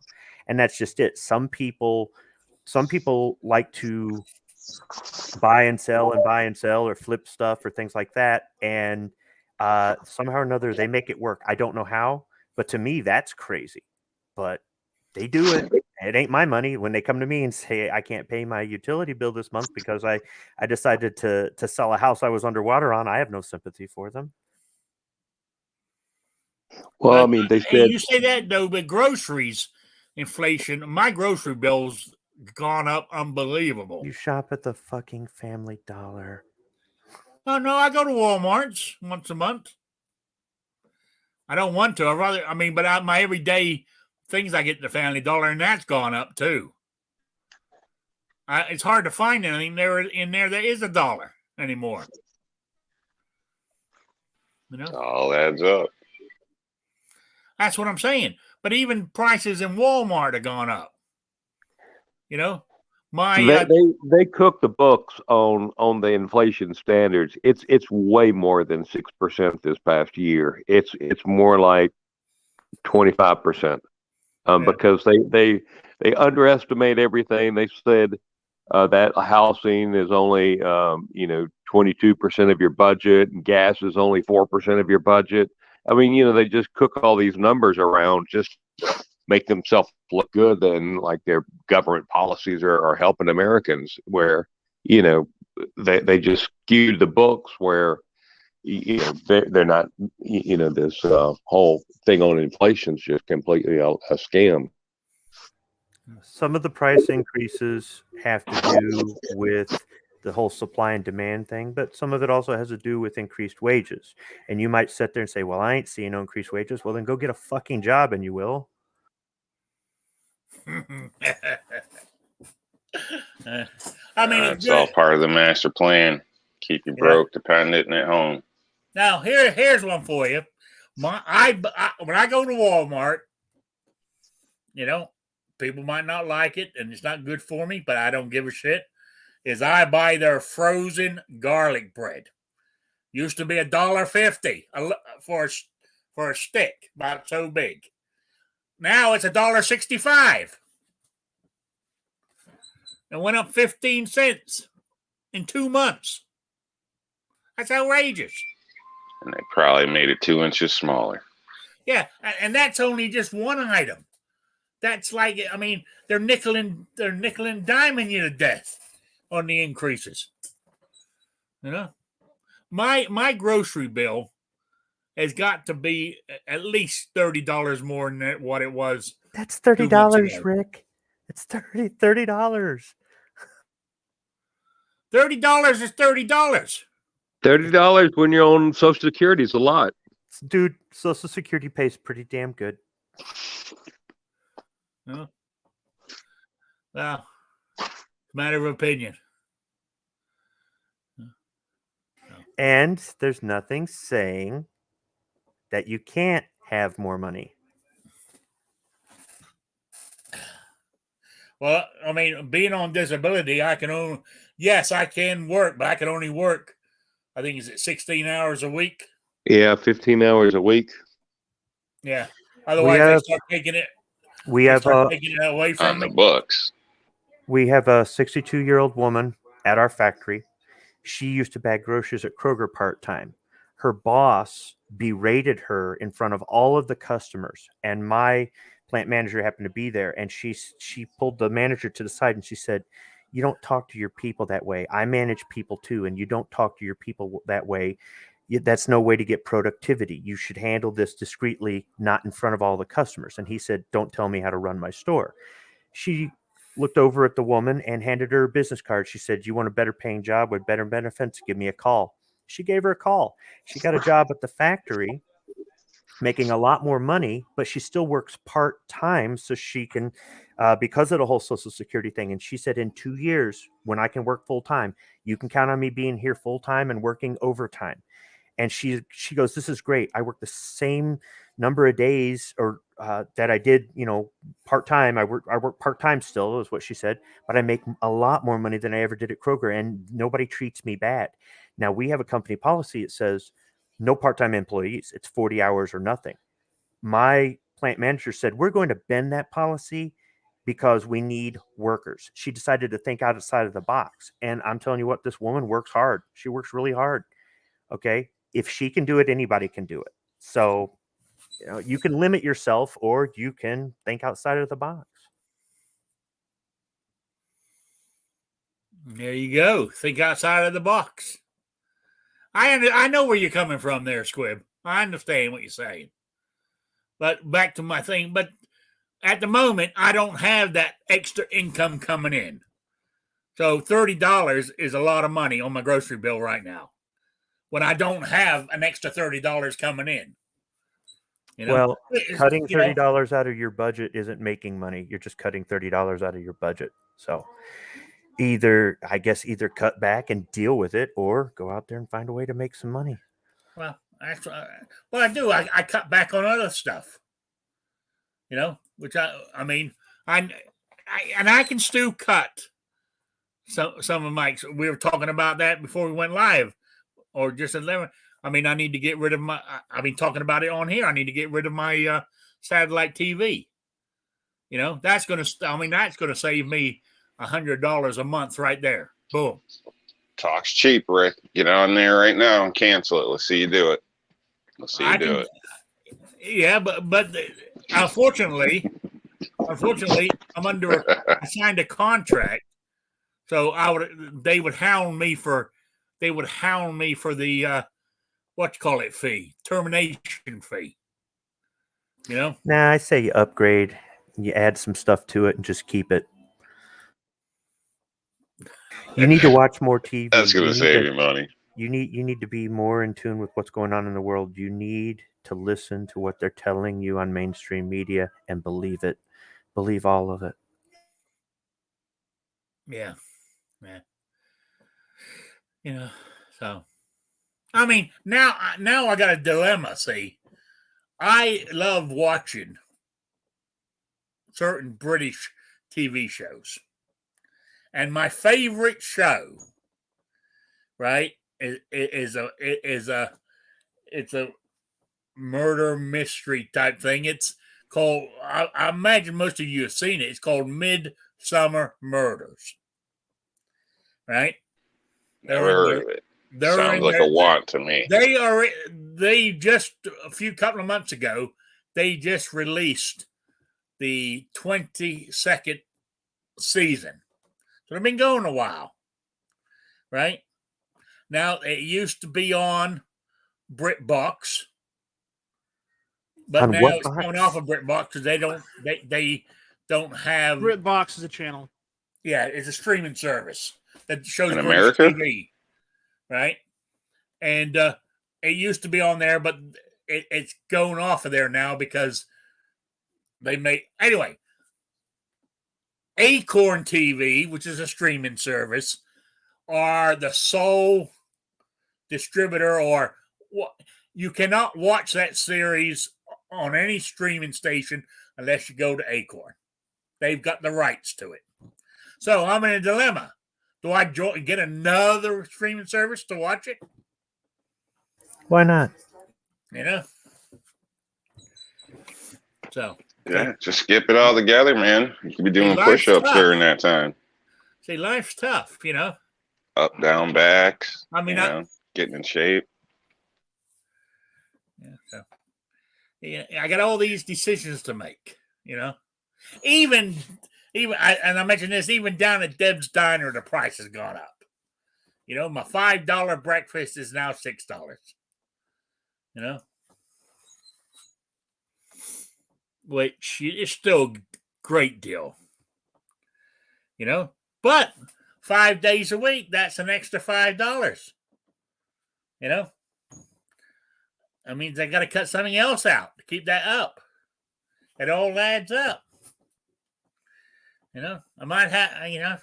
And that's just it. Some people like to buy and sell or flip stuff or things like that, and somehow or another they make it work. I don't know how, but to me that's crazy, but they do it. It ain't my money. When they come to me and say I can't pay my utility bill this month because I decided to sell a house I was underwater on, I have no sympathy for them. Well, I mean, they said You say that though, but groceries inflation, my grocery bills gone up unbelievable. You shop at the fucking Family Dollar. Oh no, I go to Walmart's once a month. I don't want to. But my everyday things I get at the Family Dollar, and that's gone up too. It's hard to find anything there that is $1 anymore. You know, All adds up. that's what I'm saying. But even prices in Walmart have gone up. You know, they cook the books on the inflation standards. It's way more than 6% this past year. It's more like 25%. Because they underestimate everything. They said that housing is only 22% of your budget, and gas is only 4% of your budget. I mean, they just cook all these numbers around just make themselves look good, and like their government policies are helping Americans, where they just skewed the books where they're not, this whole thing on inflation is just completely a scam. Some of the price increases have to do with the whole supply and demand thing, but some of it also has to do with increased wages. And you might sit there and say, well, I ain't seeing no increased wages. Well, then go get a fucking job and you will. It's all part of the master plan. Keep you broke, dependent, and at home. Now, here's one for you. When I go to Walmart, people might not like it, and it's not good for me, but I don't give a shit. I buy their frozen garlic bread. Used to be $1.50 for a stick, about so big. Now it's $1.65. It went up 15 cents in 2 months. That's outrageous. And they probably made it 2 inches smaller. Yeah, and that's only just one item. That's like, I mean, they're nickel and diming you to death on the increases. You know, my grocery bill has got to be at least $30 more than what it was. That's 2 months $30, ago. Rick. It's $30. $30 is $30. $30 when you're on Social Security is a lot. Dude, Social Security pays pretty damn good. Well, matter of opinion. And there's nothing saying that you can't have more money. Well, I mean, being on disability, I can only, yes, I can work, but I can only work, I think, is it 16 hours a week? Yeah, 15 hours a week. Yeah. Otherwise, they start taking it. We They have start taking it away On from the me. books. We have a 62-year-old woman at our factory. She used to bag groceries at Kroger part-time. Her boss berated her in front of all of the customers, and my plant manager happened to be there, and she pulled the manager to the side and she said, "You don't talk to your people that way. I manage people too, and you don't talk to your people that way. That's no way to get productivity. You should handle this discreetly, not in front of all the customers." And he said, "Don't tell me how to run my store." She looked over at the woman and handed her a business card. She said, "You want a better paying job with better benefits? Give me a call." She gave her a call. She got a job at the factory, making a lot more money, but she still works part-time so she can, because of the whole Social Security thing. And she said, in 2 years, when I can work full-time, you can count on me being here full-time and working overtime. And she goes, "This is great. I work the same number of days or that I did, part-time. I work part-time still," is what she said, "but I make a lot more money than I ever did at Kroger, and nobody treats me bad." Now, we have a company policy that says no part-time employees. It's 40 hours or nothing. My plant manager said, "We're going to bend that policy because we need workers." She decided to think outside of the box. And I'm telling you what, this woman works hard. She works really hard. Okay. If she can do it, anybody can do it. So, you can limit yourself or you can think outside of the box. There you go. Think outside of the box. I know where you're coming from there, Squib. I understand what you're saying. But back to my thing. But at the moment, I don't have that extra income coming in. So $30 is a lot of money on my grocery bill right now, when I don't have an extra $30 coming in. Well, cutting $30 out of your budget isn't making money. You're just cutting $30 out of your budget. So either cut back and deal with it, or go out there and find a way to make some money. Well, actually, I do. I cut back on other stuff, which I mean, I can still cut some of my. We were talking about that before we went live, or just 11. I mean, I need to get rid of my. I've been talking about it on here. I need to get rid of my satellite TV. That's going to save me $100 a month right there. Boom. Talk's cheap, Rick. Get on there right now and cancel it. Let's see you do it. It. Yeah, but unfortunately, I signed a contract, so they would hound me for the fee, termination fee. Nah, I say you upgrade, you add some stuff to it, and just keep it. You need to watch more TV. That's going to save you money. You need to be more in tune with what's going on in the world. You need to listen to what they're telling you on mainstream media and believe it. Believe all of it. Yeah. So I mean, now I got a dilemma. See, I love watching certain British TV shows, and my favorite show, right, is a murder mystery type thing. It's called. I imagine most of you have seen it. It's called Midsummer Murders. Right? Never heard of it. Sounds like a want to me. They just a couple of months ago, they just released the 22nd season. So they've been going a while. Right? Now it used to be on BritBox. But On now what it's box? coming off of BritBox because they don't have BritBox is a channel. Yeah, it's a streaming service that shows In British America? TV, right? And it used to be on there, but it's going off of there now because they made anyway. Acorn TV, which is a streaming service, are the sole distributor, or you cannot watch that series on any streaming station unless you go to Acorn. They've got the rights to it. So I'm in a dilemma. Do I get another streaming service to watch it? Why not? You know? So. Yeah, just skip it all together, man. You could be doing Life's push-ups tough. during that time. See, life's tough, you know? Up, down, backs. I mean, getting in shape. Yeah, so. Yeah, I got all these decisions to make, you know? Even and I mentioned this, even down at Deb's Diner, the price has gone up. You know, my $5 breakfast is now $6. You know? Which is still a great deal. You know? But 5 days a week, that's an extra $5. You know? That means I got to cut something else out to keep that up. It all adds up. You know, I might have, you know,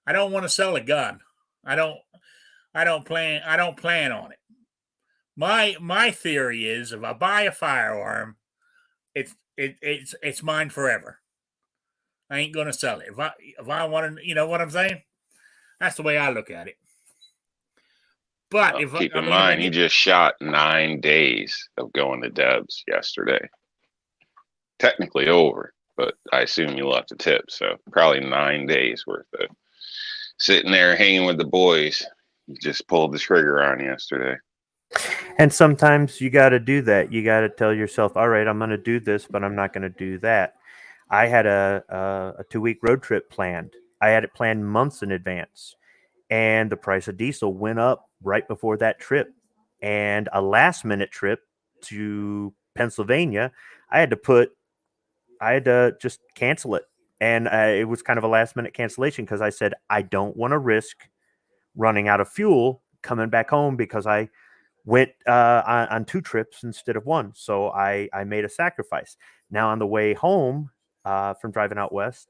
I don't want to sell a gun. I don't plan on it. My theory is if I buy a firearm, it's mine forever. I ain't going to sell it. If I want to, you know what I'm saying? That's the way I look at it. But keep in mind, he just shot 9 days of going to Deb's yesterday. Technically over, but I assume you left a tip, so probably 9 days worth of sitting there hanging with the boys. You just pulled the trigger on yesterday. And sometimes you got to do that. You got to tell yourself, all right, I'm going to do this, but I'm not going to do that. I had a 2-week road trip planned. I had it planned months in advance, and the price of diesel went up right before that trip. And a last minute trip to Pennsylvania, I had to just cancel it. And it was kind of a last minute cancellation because I said, I don't want to risk running out of fuel coming back home because I went on 2 trips instead of 1. So I made a sacrifice. Now on the way home from driving out west,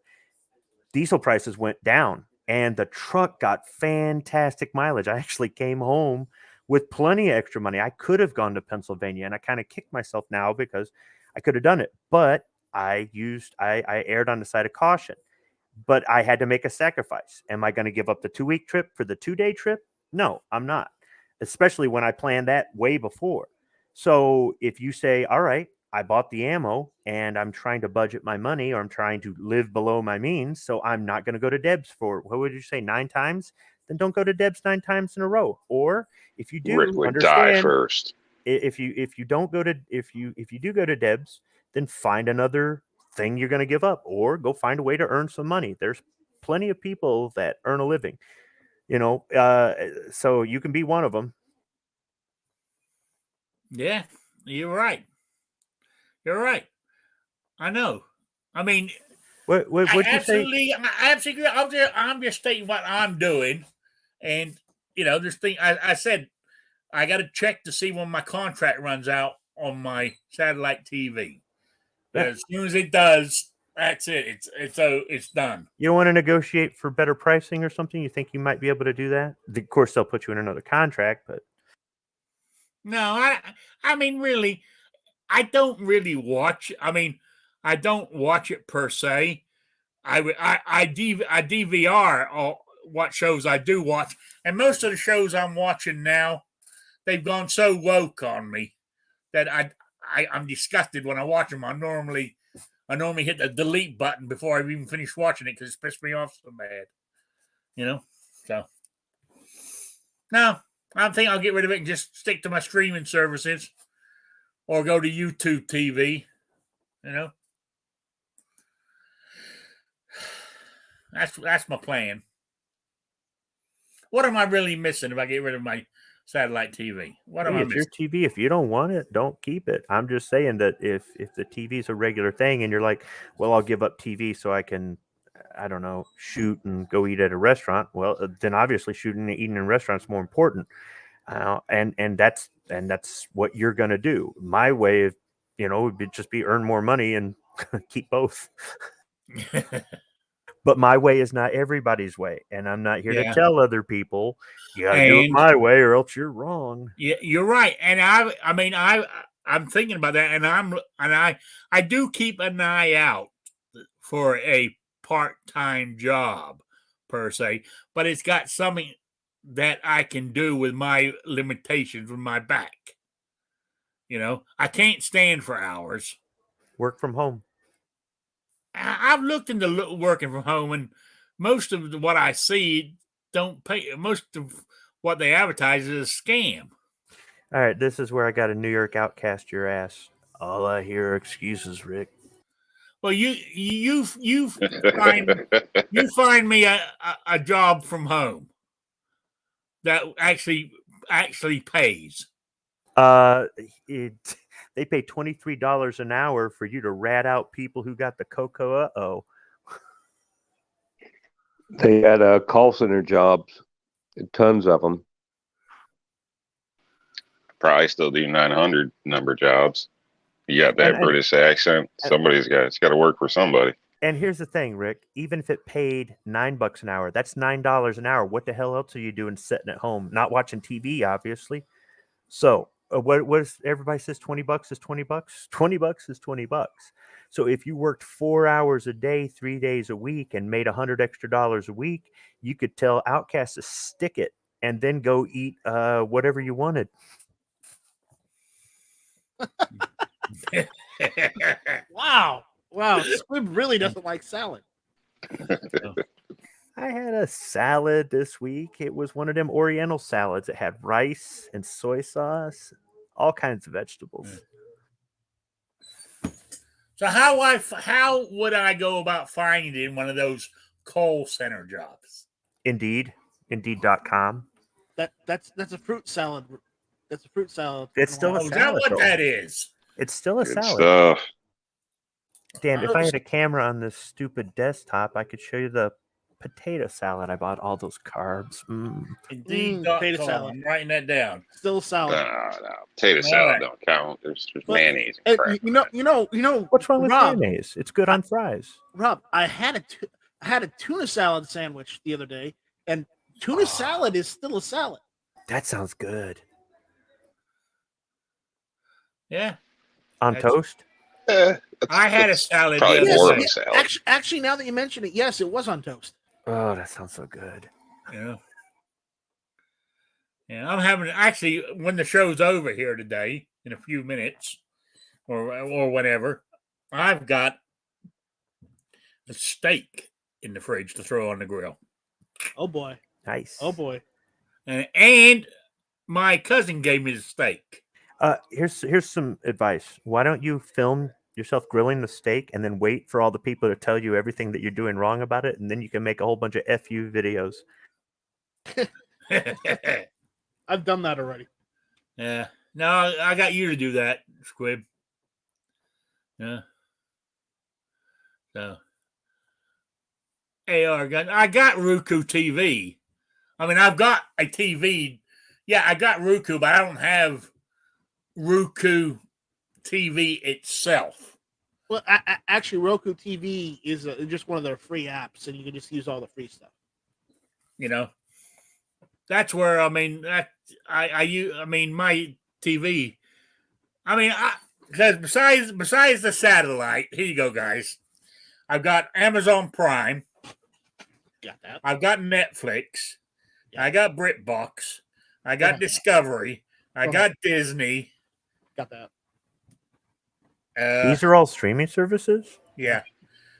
diesel prices went down and the truck got fantastic mileage. I actually came home with plenty of extra money. I could have gone to Pennsylvania, and I kind of kicked myself now because I could have done it, but I erred on the side of caution. But I had to make a sacrifice. Am I going to give up the 2-week trip for the 2-day trip? No, I'm not. Especially when I planned that way before. So if you say, all right, I bought the ammo and I'm trying to budget my money, or I'm trying to live below my means, so I'm not going to go to Deb's for, what would you say, 9 times? Then don't go to Deb's 9 times in a row. Or if you do, Rick would die first. If you do go to Deb's, then find another thing you're going to give up, or go find a way to earn some money. There's plenty of people that earn a living, you know, so you can be one of them. Yeah, you're right. You're right. I know. I mean, what you say? Absolutely. I'm just stating what I'm doing, and you know, this thing. I said I got to check to see when my contract runs out on my satellite TV. Yeah. As soon as it does, that's it. It's done. You don't want to negotiate for better pricing or something? You think you might be able to do that? Of course, they'll put you in another contract, but no, I mean, really, I don't really watch. I mean, I don't watch it per se. I DVR what shows I do watch, and most of the shows I'm watching now, they've gone so woke on me that I'm disgusted when I watch them. I normally hit the delete button before I've even finished watching it because it's pissed me off so bad. You know, so no, I think I'll get rid of it and just stick to my streaming services or go to YouTube TV. You know, that's my plan. What am I really missing if I get rid of my satellite TV? What am I It's your missing? TV. If you don't want it, don't keep it. I'm just saying that if the TV is a regular thing and you're like, well, I'll give up TV so I can, I don't know, shoot and go eat at a restaurant. Well, then obviously shooting and eating in restaurants is more important. And that's what you're gonna do. My way of, would just be earn more money and keep both. But my way is not everybody's way, and I'm not here to tell other people you gotta do it my way or else you're wrong. Yeah, you're right. And I'm thinking about that, and I do keep an eye out for a part-time job per se, but it's got something that I can do with my limitations with my back. I can't stand for hours. Work from home. I've looked into working from home, and most of what I see don't pay. Most of what they advertise is a scam. All right, this is where I got a New York outcast your ass. All I hear are excuses, Rick. Well, you find me a job from home that actually pays. They pay $23 an hour for you to rat out people who got the cocoa. They had call center jobs, tons of them. Probably still do 900 number jobs. You got that British accent. It's got to work for somebody. And here's the thing, Rick. Even if it paid $9 an hour, that's $9 an hour. What the hell else are you doing sitting at home, not watching TV, obviously? So what is everybody says? $20 is $20. $20 is $20. So if you worked 4 hours a day, 3 days a week, and made $100 extra a week, you could tell Outcast to stick it and then go eat whatever you wanted. Wow. Squib really doesn't like salad. I had a salad this week. It was one of them Oriental salads. It had rice and soy sauce, all kinds of vegetables. So how would I go about finding one of those call center jobs? Indeed.com. That's a fruit salad. That's a fruit salad. It's still a salad. Is that what though. that is? It's still a Good salad. stuff. Damn, if I had a camera on this stupid desktop, I could show you the potato salad. I bought all those carbs. Indeed.com. salad. I'm writing that down. Still salad. No. Potato salad don't count. There's mayonnaise and crap. You know. What's wrong with Rob, mayonnaise? It's good on fries. Rob, I had a tuna salad sandwich the other day, and tuna salad is still a salad. That sounds good. Yeah. On toast? I had a salad. Probably the more other of day. a salad. Actually, now that you mention it, yes, it was on toast. Oh, that sounds so good. Yeah. Yeah, I'm having actually when the show's over here today in a few minutes or whatever, I've got a steak in the fridge to throw on the grill. Oh boy. Nice. Oh boy. And my cousin gave me the steak. Here's some advice. Why don't you film yourself grilling the steak and then wait for all the people to tell you everything that you're doing wrong about it, and then you can make a whole bunch of FU videos. I've done that already. Yeah. No, I got you to do that, Squib. Yeah. So I got Roku TV. I mean, I've got a TV. Yeah, I got Roku, but I don't have Roku TV itself. Well, actually, Roku TV is just one of their free apps, and you can just use all the free stuff. That's where I mean my TV. I mean, because besides the satellite, here you go, guys. I've got Amazon Prime, Got that. I've got Netflix. Yeah. I got BritBox. I got Discovery. I got Disney. Got that. These are all streaming services? Yeah.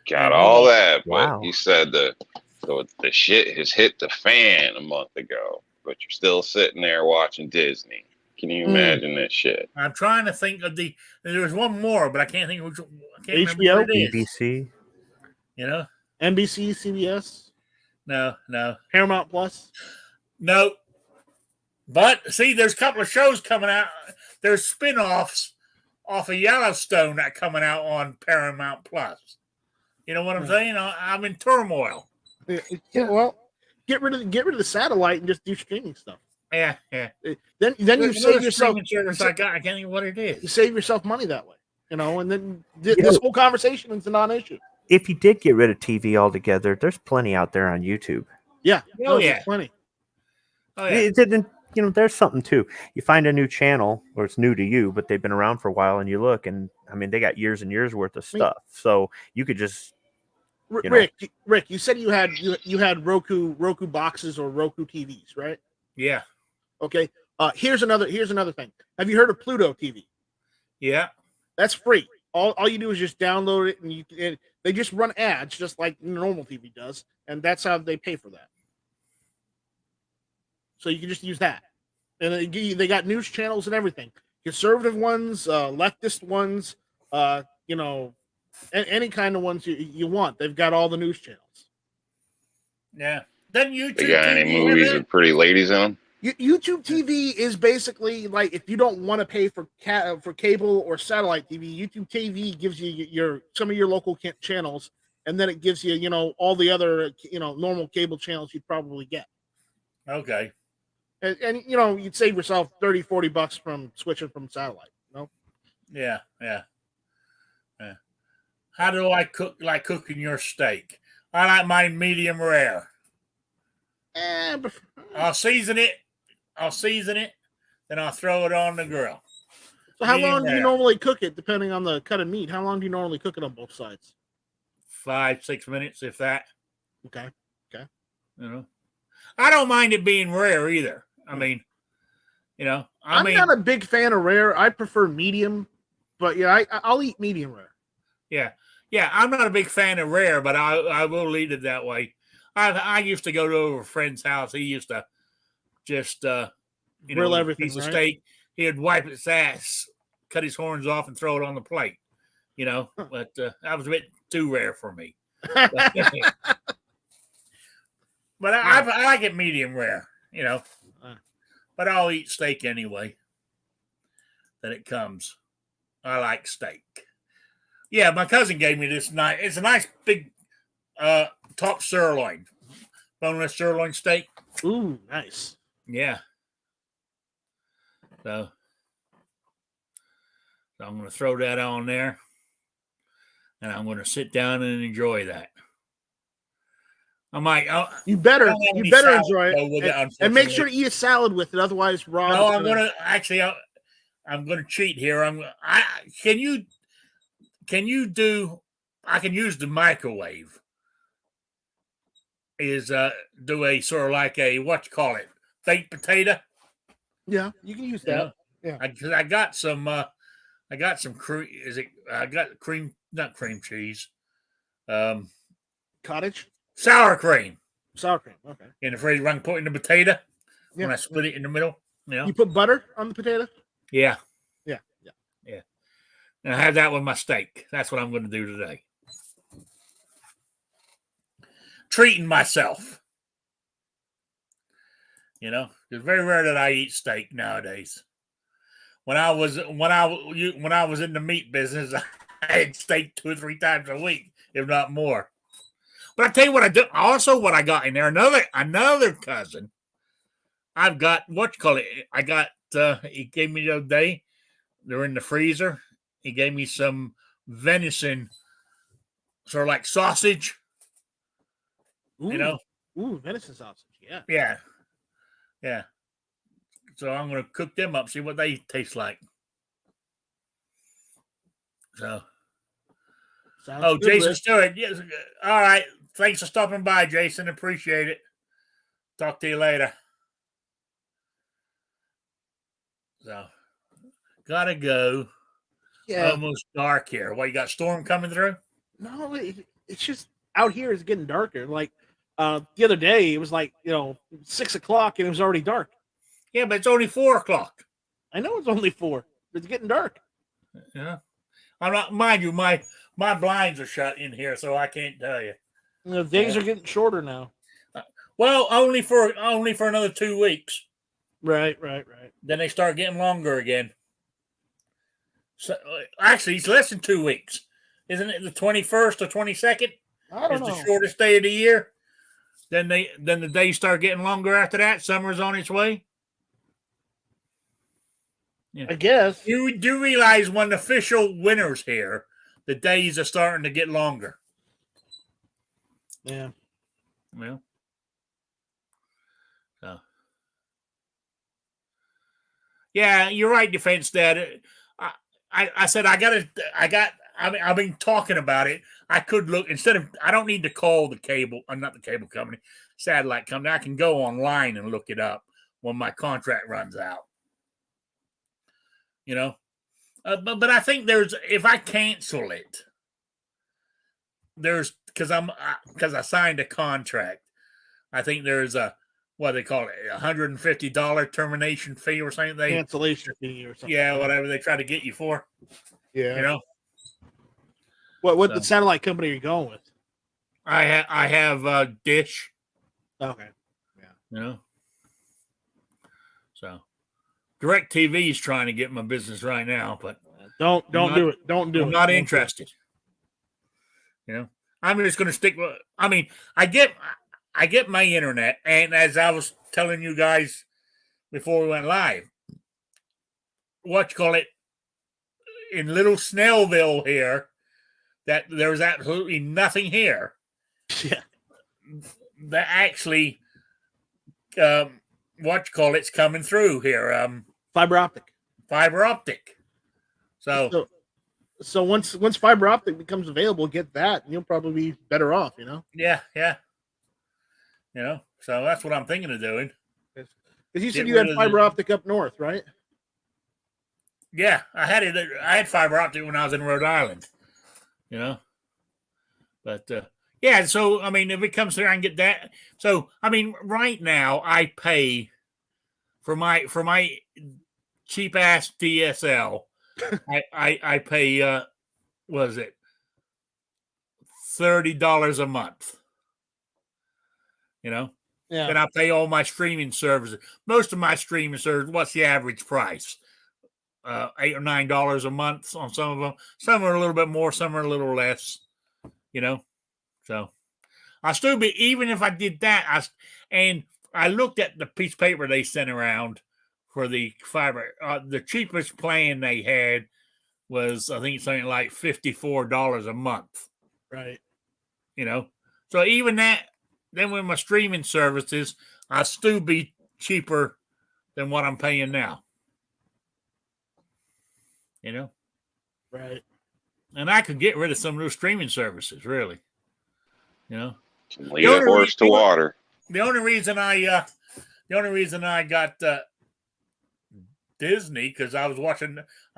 Got all that, but Wow. he said the shit has hit the fan a month ago, but you're still sitting there watching Disney. Can you imagine this shit? I'm trying to think of there was one more, but I can't think of which. I can't remember what it is. BBC. You know? NBC, CBS, No. Paramount Plus. No. But see, there's a couple of shows coming out. There's spin-offs off of Yellowstone that coming out on Paramount Plus. You know what I'm saying? I'm in turmoil. Yeah, well, get rid of the satellite and just do streaming stuff. Yeah. Then you There's save another yourself. streaming service I got. I can't think of what it You is. save yourself money that way, and then this whole conversation is a non-issue. If you did get rid of TV altogether, there's plenty out there on YouTube. Yeah. Oh, there's yeah. plenty. Oh yeah. It didn't, there's something too. You find a new channel, or it's new to you, but they've been around for a while, and you look, and I mean, they got years and years worth of stuff. So you could just, Rick, you said you had Roku boxes or Roku TVs, right? Yeah. Okay. Here's another thing. Have you heard of Pluto TV? Yeah. That's free. All you do is just download it, and they just run ads just like normal TV does, and that's how they pay for that. So you can just use that, and they got news channels and everything, conservative ones, leftist ones, any kind of ones you want. They've got all the news channels. Yeah. Then YouTube. They got any movies with pretty ladies in them? YouTube TV is basically like, if you don't want to pay for cable or satellite TV, YouTube TV gives you some of your local channels, and then it gives you all the other normal cable channels you'd probably get. Okay. And you'd save yourself $30-$40 from switching from satellite. Yeah. How do I cook cooking your steak? I like mine medium rare. I'll season it, then I'll throw it on the grill. So how Medium long do you rare. normally cook it, depending on the cut of meat? How long do you normally cook it on both sides? 5-6 minutes, if that. Okay. I don't mind it being rare either. I mean, I'm not a big fan of rare. I prefer medium, but yeah, I'll eat medium rare. Yeah. I'm not a big fan of rare, but I will eat it that way. I used to go to a friend's house. He used to just Grill everything, piece of right? steak. He'd wipe his ass, cut his horns off, and throw it on the plate. But that was a bit too rare for me. But I like it medium rare, But I'll eat steak anyway. That it comes. I like steak. Yeah, my cousin gave me this nice. It's a nice big top sirloin, boneless sirloin steak. Ooh, nice. Yeah. So I'm going to throw that on there, and I'm going to sit down and enjoy that. I might. You better enjoy with it, and make sure to eat a salad with it. Otherwise, Rob. No, I'm going to actually. I'm going to cheat here. Can you do? I can use the microwave. Do a sort of like a baked potato. Yeah, you can use that. Yeah, I got some. I got some cream. I got cream, not cream cheese. Cottage. Sour cream. Sour cream. Okay. In the fridge, I can put in the potato Yeah. when I split it in the middle. You put butter on the potato. Yeah. Yeah. And I have that with my steak. That's what I'm going to do today. Treating myself. It's very rare that I eat steak nowadays. When I was in the meat business, I had steak 2 or 3 times a week, if not more. But I tell you what I do. Also, what I got in there, another cousin. I've got I got. He gave me the other day. They're in the freezer. He gave me some venison, sort of like sausage. Ooh. Ooh, venison sausage. Yeah. Yeah. So I'm going to cook them up, see what they taste like. So. Sounds good, Jason Rick. Stewart. Yes. All right. thanks for stopping by, Jason. Appreciate it. Talk to you later. So, gotta go. Yeah. Almost dark here. What, you got storm coming through? No, it's just out here it's getting darker. Like the other day, it was like 6 o'clock and it was already dark. Yeah, but it's only 4 o'clock. I know it's only 4. But it's getting dark. Yeah. I'm not, mind you, my blinds are shut in here, so I can't tell you. The days are getting shorter now. Well, only for another 2 weeks. Right. Then they start getting longer again. So actually, it's less than 2 weeks, isn't it? The 21st or 22nd I don't is know. the shortest day of the year. Then the days start getting longer after that. Summer's on its way. I guess. You do realize when the official winter's here, the days are starting to get longer. Yeah. Well, so yeah, you're right, Defense Dad. I said I've been talking about it. I could look instead of I don't need to call the cable, not the cable company, satellite company. I can go online and look it up when my contract runs out. But I think if I cancel it, because I signed a contract. I think there's what they call it, $150 termination fee or something. Cancellation fee or something. Yeah, whatever they try to get you for. Yeah. What So. the satellite company are you going with? I have Dish. Okay. Yeah. So DirecTV is trying to get my business right now, but don't do it. Don't do it. I'm not interested. I'm just going to stick with. I mean, I get my internet, and as I was telling you guys before we went live, in Little Snellville here, that there's absolutely nothing here. Yeah. That actually, it's coming through here. Fiber optic. So once fiber optic becomes available, get that, and you'll probably be better off. Yeah. So that's what I'm thinking of doing. Because you said you had fiber optic up north, right? Yeah, I had fiber optic when I was in Rhode Island. But yeah. So I mean, if it comes through, I can get that. So I mean, right now I pay for my cheap ass DSL. I pay what is it? $30 a month. Yeah. Then I pay all my streaming services. Most of my streaming services, what's the average price? $8 or $9 a month on some of them. Some are a little bit more, some are a little less. So I still be, even if I did that, I looked at the piece of paper they sent around for the fiber. The cheapest plan they had was, I think, something like $54 a month. Right. So even that, then with my streaming services, I still be cheaper than what I'm paying now. Right. And I could get rid of some of those streaming services, really. Lead a horse to water. The only reason I got Disney, because I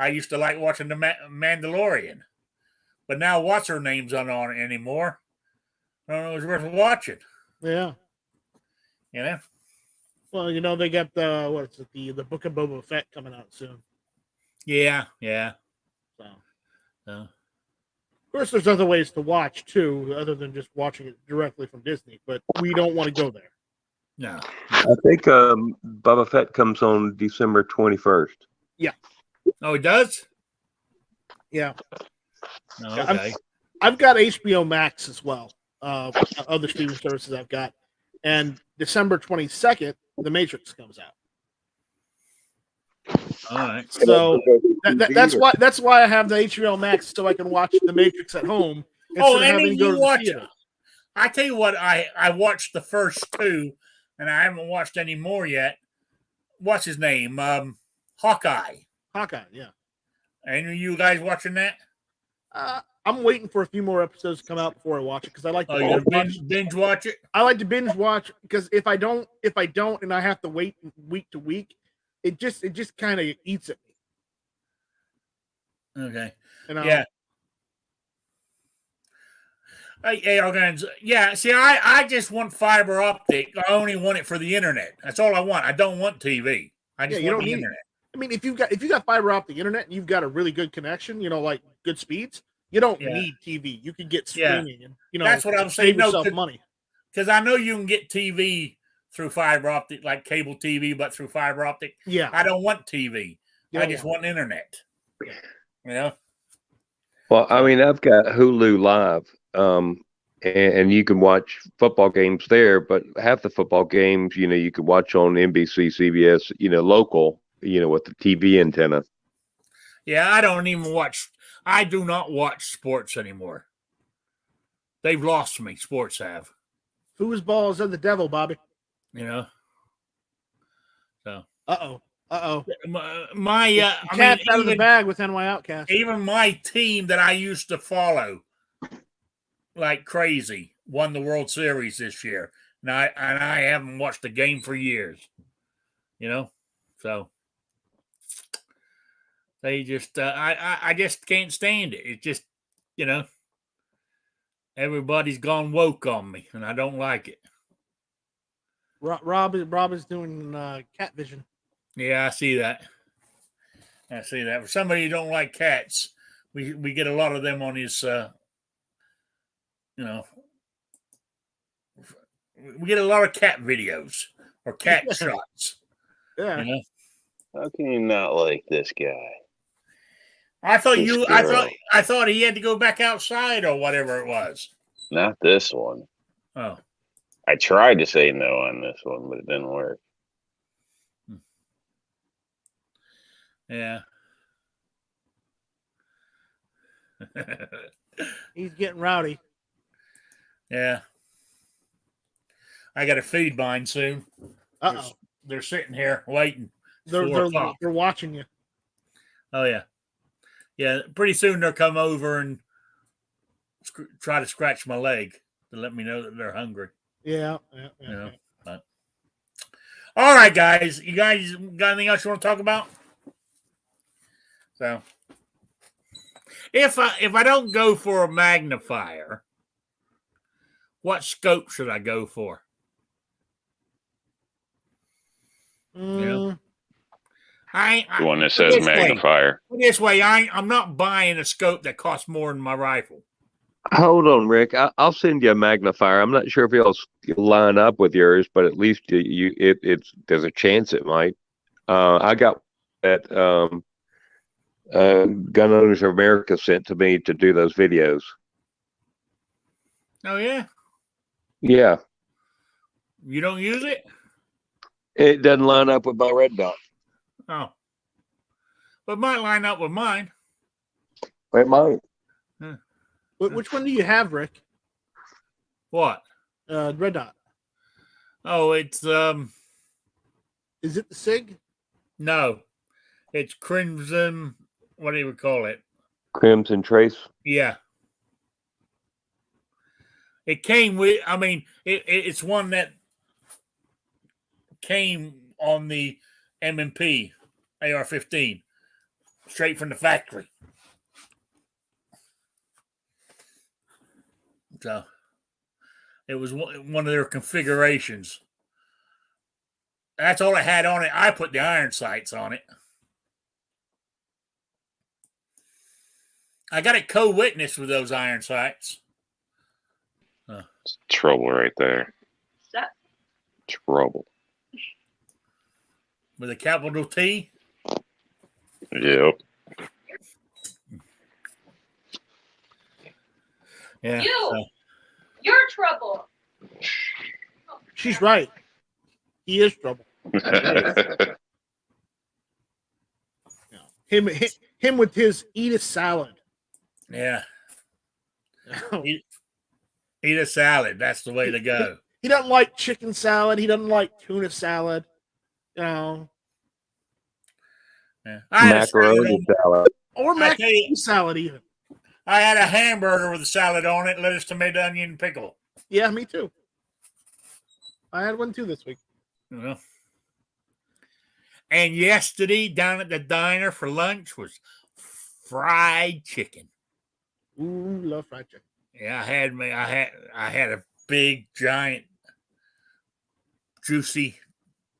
used to like watching the Mandalorian, but now what's her name's not on it anymore. I don't know if it's worth watching. Yeah. Well, they got the Book of Boba Fett coming out soon. Yeah. So. Of course, there's other ways to watch too, other than just watching it directly from Disney. But we don't want to go there. No. I think Boba Fett comes on December 21st. Yeah. Oh, it does? Yeah. Oh, okay. I've got HBO Max as well. Other streaming services I've got, and December 22nd, The Matrix comes out. All right. So that's why I have the HBO Max, so I can watch The Matrix at home. Oh, and then you watch it. I tell you what, I watched the first two, and I haven't watched any more yet. What's his name? Hawkeye. Hawkeye, yeah. And are you guys watching that? I'm waiting for a few more episodes to come out before I watch it because I like to Oh, you gonna binge watch it? I like to binge watch because if I don't, and I have to wait week to week, it just kind of eats at me. Okay. You know? Yeah. Hey, Organs. Yeah. See, I just want fiber optic. I only want it for the internet. That's all I want. I don't want TV. I just you want don't the need internet. I mean, if you got fiber optic internet and you've got a really good connection, like good speeds, you don't Yeah. need TV. You can get Yeah. streaming and That's what I'm save saying. No, yourself money. because I know you can get TV through fiber optic, like cable TV, but through fiber optic. Yeah, I don't want TV. You I don't just want want internet. You know? Well, I mean, I've got Hulu Live, and you can watch football games there, but half the football games, you can watch on NBC, CBS, local, with the TV antenna. Yeah, I don't even watch. I do not watch sports anymore. They've lost me. Sports have. foosballs and the devil, Bobby. You know. So. Uh oh. My I Cat's mean, out of the bag with NY Outcast. Even my team that I used to follow like crazy won the World Series this year. And I haven't watched a game for years. So they just I just can't stand it. It just everybody's gone woke on me, and I don't like it. Rob is doing cat vision. Yeah, I see that. For somebody who don't like cats, we get a lot of them on his we get a lot of cat videos or cat shots. Yeah. How can you not like this guy? I thought This I girl. thought he had to go back outside or whatever it was. Not this one. Oh. I tried to say no on this one, but it didn't work. Yeah. He's getting rowdy. Yeah. I got to feed mine soon. Uh-oh. They're sitting here waiting. They're watching you. Oh, yeah. Yeah, pretty soon they'll come over and try to scratch my leg to let me know that they're hungry. Yeah. But. All right, guys. You guys got anything else you want to talk about? So, if I don't go for a magnifier, what scope should I go for? Mm. The one that says magnifier. This way, I'm not buying a scope that costs more than my rifle. Hold on, Rick. I'll send you a magnifier. I'm not sure if it'll line up with yours, but at least there's a chance it might. I got that Gun Owners of America sent to me to do those videos. Oh yeah. Yeah. You don't use it? It doesn't line up with my red dot. Oh. But it might line up with mine. It might. Which one do you have, Rick? What? Red dot. Oh, it's Is it the SIG? no. It's Crimson. What do you call it? Crimson Trace. Yeah. It came with. I mean, it's one that came on the M&P AR-15 straight from the factory. So it was one of their configurations. That's all it had on it. I put the iron sights on it. I got it co-witnessed with those iron sights. It's trouble right there. That Trouble. With a capital T. Yep. Yeah. you're trouble. She's right. He is trouble. Him with his eat a salad. Yeah. Eat a salad. That's the way to go. He doesn't like chicken salad. He doesn't like tuna salad. Yeah. Macaroni salad. Or macaroni salad even. I had a hamburger with a salad on it, lettuce, tomato, onion, and pickle. Yeah, me too. I had one too this week. You know. And yesterday down at the diner for lunch was fried chicken. Ooh, love fried chicken. Yeah, I had a big giant juicy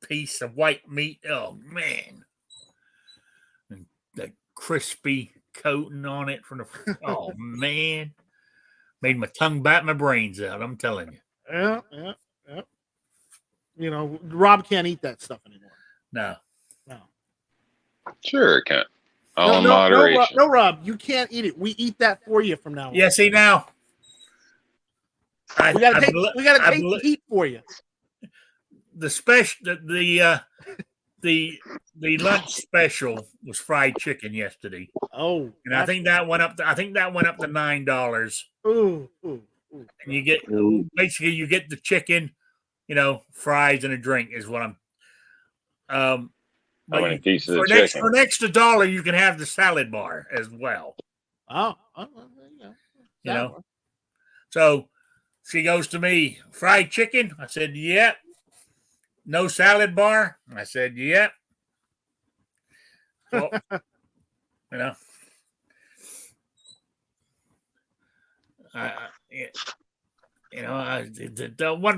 piece of white meat. Oh man. And the crispy coating on it from the oh man. Made my tongue bat my brains out, I'm telling you. Yeah. You know, Rob can't eat that stuff anymore. No. Sure, it can. All in moderation. No, Rob, you can't eat it. We eat that for you from now on. Yeah, see now. We gotta take the heat for you. The special the lunch special was fried chicken yesterday. Oh, And I think that went up to $9. Ooh. And you get basically you get the chicken, fries and a drink is what I'm How many pieces of for chicken? an extra $1 you can have the salad bar as well. Oh, You know. So she goes to me, fried chicken? I said, yep. No salad bar? I said, yep. Well,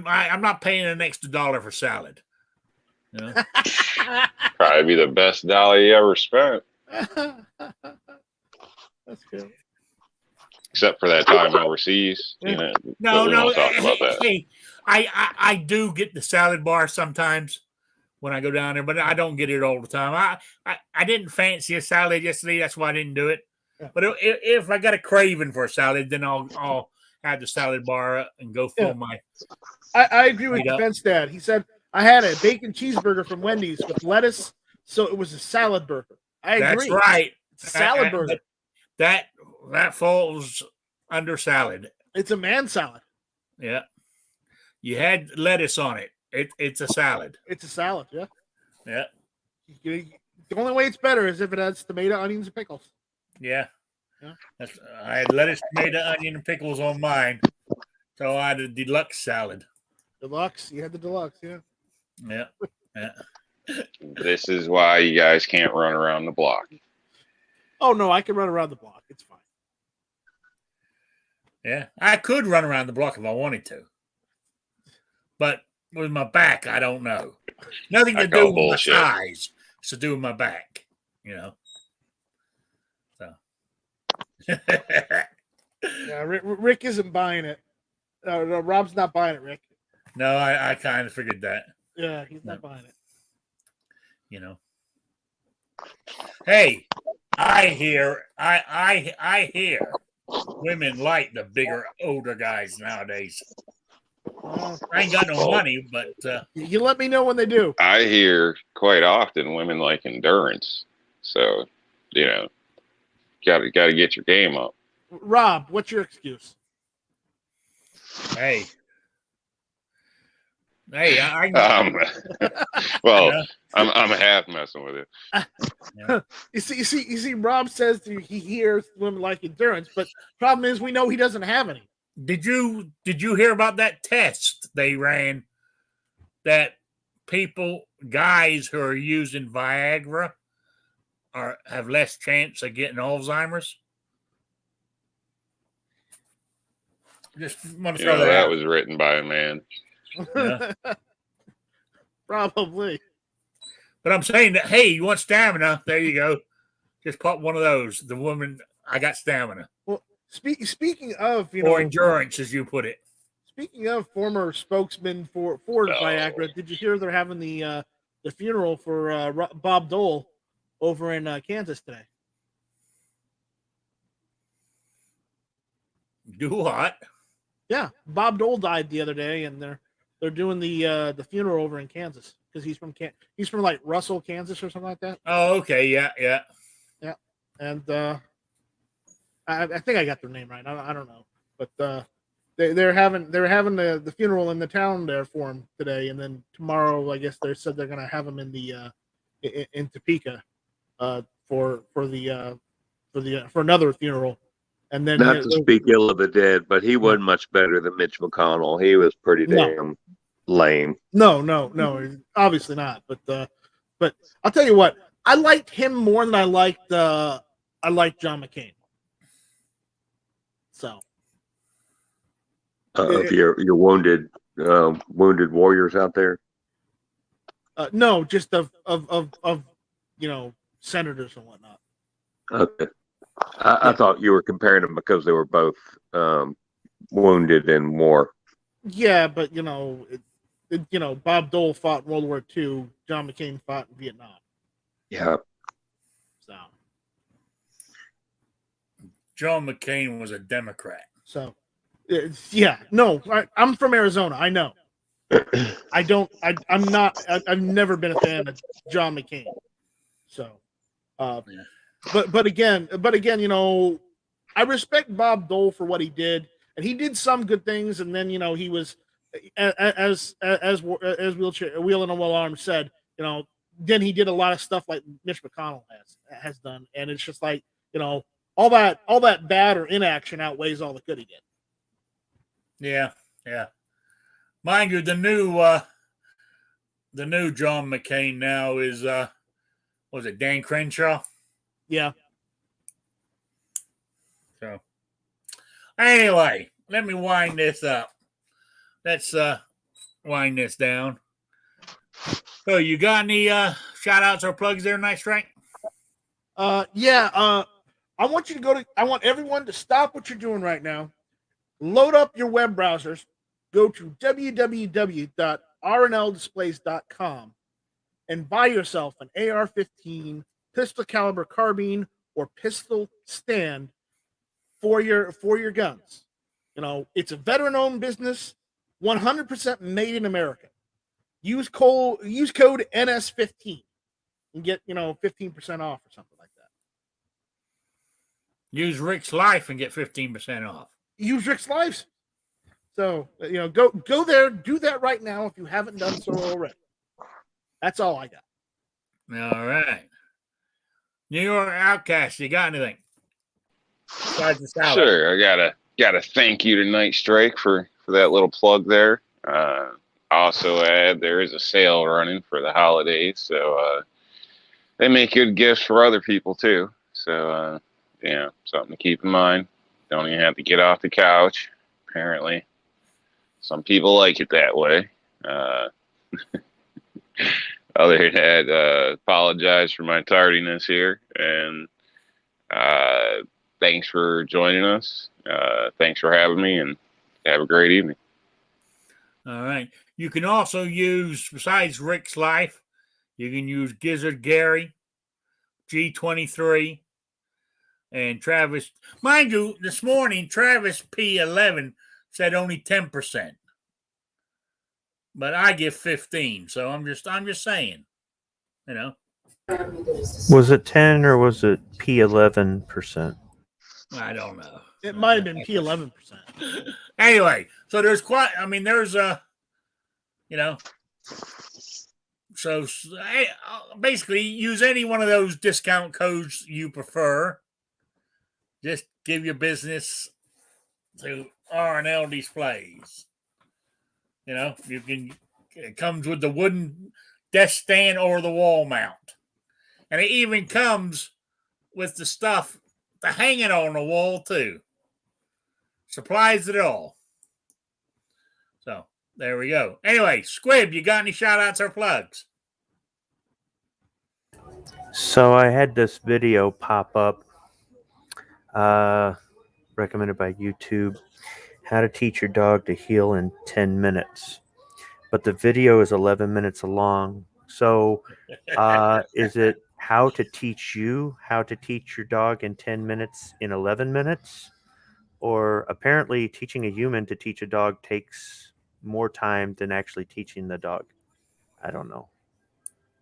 I'm not paying an extra $1 for salad. Probably be the best dollar you ever spent. That's good. Except for that time overseas. No. Won't talk about that. Hey, I do get the salad bar sometimes when I go down there, but I don't get it all the time. I didn't fancy a salad yesterday. That's why I didn't do it. Yeah. But if I got a craving for a salad, then I'll have the salad bar and go fill my. I agree with Ben's dad. He said I had a bacon cheeseburger from Wendy's with lettuce, so it was a salad burger. I agree. That's right. Salad burger. That falls under salad. It's a man salad. Yeah. You had lettuce on it. It's a salad. It's a salad, yeah. Yeah. The only way it's better is if it has tomato, onions, and pickles. Yeah. I had lettuce, tomato, onion, and pickles on mine. So I had a deluxe salad. Deluxe. You had the deluxe, yeah. Yeah. This is why you guys can't run around the block. Oh, no, I can run around the block. It's fine. Yeah. I could run around the block if I wanted to. But with my back, I don't know. Nothing to do with bullshit. my size. It's to do with my back, So. Yeah, Rick isn't buying it. No, Rob's not buying it, Rick. No, I kind of figured that. Yeah, he's not buying it. Hey, I hear women like the bigger, older guys nowadays. I ain't got no money, but you let me know when they do. I hear quite often women like endurance. So, gotta get your game up. Rob, what's your excuse? hey, I well, I'm half messing with it. You see. Rob says he hears women like endurance, but problem is we know he doesn't have any. Did you hear about that test they ran that guys who are using Viagra have less chance of getting Alzheimer's? Just want to throw that That out. was written by a man. Yeah. Probably. But I'm saying that, hey, you want stamina? There you go. Just pop one of those. The woman, I got stamina. Well, speaking of, or endurance, as you put it. Speaking of former spokesman for Viagra, did you hear they're having the funeral for Bob Dole over in Kansas today? Do what? Yeah, Bob Dole died the other day, and they're doing the funeral over in Kansas because he's from like Russell, Kansas, or something like that. Oh, okay, yeah. And I think I got their name right. I don't know, but they're having the funeral in the town there for him today, and then tomorrow I guess they said they're gonna have him in the in Topeka for another funeral And then Not to speak ill of the dead, but he wasn't much better than Mitch McConnell. He was pretty No. damn lame. No, obviously not. But I'll tell you what, I liked him more than I liked John McCain. So Of your wounded warriors out there. no, just of senators and whatnot. Okay. I thought you were comparing them because they were both wounded in war. Yeah, but Bob Dole fought in World War II. John McCain fought in Vietnam. Yeah. So John McCain was a Democrat. So, yeah, no, I'm from Arizona. I know. I'm not. I've never been a fan of John McCain. So, but again, I respect Bob Dole for what he did, and he did some good things. And then he was, as Wheel and a Well Armed said, then he did a lot of stuff like Mitch McConnell has done, and it's just like all that bad or inaction outweighs all the good he did. Yeah. Mind you, the new John McCain now is was it Dan Crenshaw? Yeah. So anyway, let me wind this up. Let's wind this down. So you got any shout outs or plugs there, Night Strike? Yeah. I want everyone to stop what you're doing right now. Load up your web browsers. Go to www.rnldisplays.com and buy yourself an AR-15 pistol caliber carbine or pistol stand for your guns. It's a veteran-owned business, 100% made in America. Use code NS15 and get 15% off or something like that. Use Rick's Life and get 15% off. Use Rick's Life. So go there, do that right now if you haven't done so already. That's all I got. All right. New York Outcast, you got anything? Besides the salad? Sure, I gotta thank you to Night Strike for that little plug there. Also add there is a sale running for the holidays, so they make good gifts for other people too. So something to keep in mind. Don't even have to get off the couch. Apparently, some people like it that way. Other than that, apologize for my tardiness here, and thanks for joining us. Thanks for having me, and have a great evening. All right. You can also use, besides Rick's Life, you can use Gizzard Gary, G23, and Travis. Mind you, this morning, Travis P11 said only 10%. But I give 15, so I'm just saying, Was it 10 or was it P11%? I don't know. It might have been P11%. Anyway, so there's so basically use any one of those discount codes you prefer. Just give your business to R&L Displays. It comes with the wooden desk stand or the wall mount. And it even comes with the stuff to hang it on the wall, too. Supplies it all. So, there we go. Anyway, Squib, you got any shout-outs or plugs? So I had this video pop up, recommended by YouTube, how to teach your dog to heel in 10 minutes. But the video is 11 minutes long. So is it how to teach your dog in 10 minutes in 11 minutes? Or apparently teaching a human to teach a dog takes more time than actually teaching the dog. I don't know.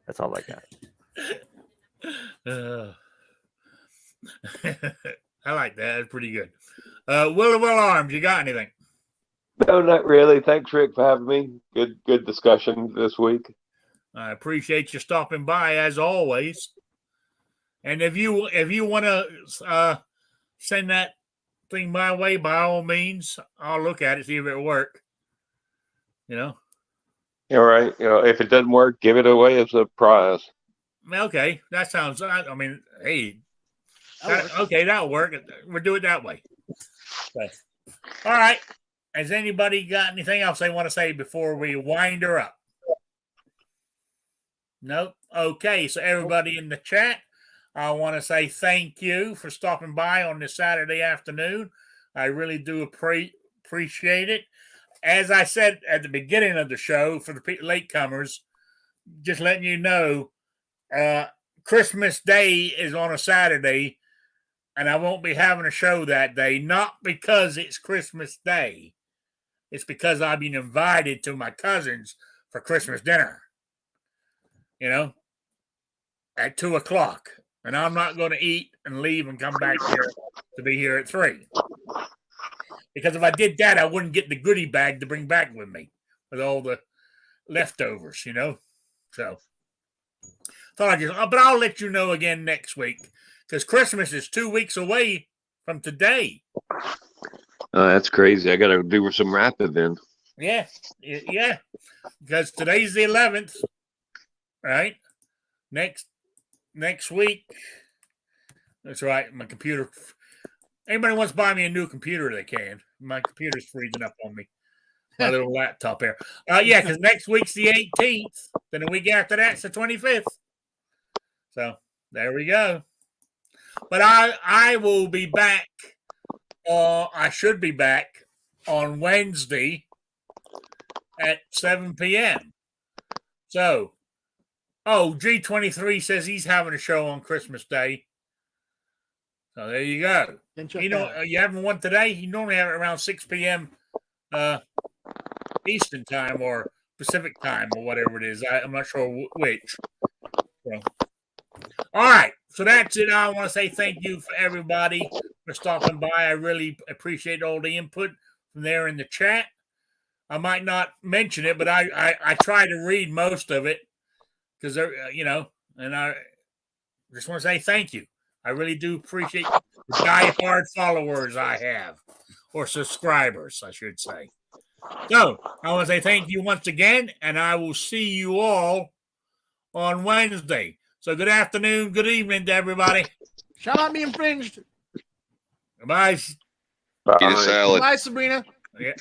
That's all I got. I like that. That's pretty good. Will Arms, you got anything? No, not really. Thanks, Rick, for having me. Good discussion this week. I appreciate you stopping by as always. And if you want to send that thing my way, by all means, I'll look at it, see if it'll work. You know? All right. If it doesn't work, give it away as a prize. Okay, that sounds. I mean, hey, That works. okay, that'll work. We'll do it that way. Okay. All right. Has anybody got anything else they want to say before we wind her up? Nope. Okay, so everybody in the chat, I want to say thank you for stopping by on this Saturday afternoon. I really do appreciate it. As I said at the beginning of the show, for the latecomers, just letting you know, Christmas Day is on a Saturday, and I won't be having a show that day, not because it's Christmas Day. It's because I've been invited to my cousins for Christmas dinner, at 2:00. And I'm not going to eat and leave and come back here to be here at 3. Because if I did that, I wouldn't get the goodie bag to bring back with me with all the leftovers, So, but I'll let you know again next week because Christmas is 2 weeks away from today. That's crazy. I got to do some rapping then. Yeah, because today's the 11th, right? Next week. That's right. My computer. Anybody wants to buy me a new computer, they can. My computer's freezing up on me. My little laptop here. Yeah, because next week's the 18th. Then the week after that's the 25th. So there we go. But I will be back. I should be back on Wednesday at 7 p.m. So, G23 says he's having a show on Christmas Day. So there you go. You having one today? You normally have it around 6 p.m. Eastern time or Pacific time or whatever it is. I'm not sure which. So. All right. So that's it. I want to say thank you for everybody for stopping by. I really appreciate all the input from there in the chat. I might not mention it, but I try to read most of it because, and I just want to say thank you. I really do appreciate the diehard followers I have, or subscribers, I should say. So I want to say thank you once again, and I will see you all on Wednesday. So good afternoon, good evening to everybody. Shall not be infringed. Goodbye. Eat a salad. Bye, Sabrina. Yeah.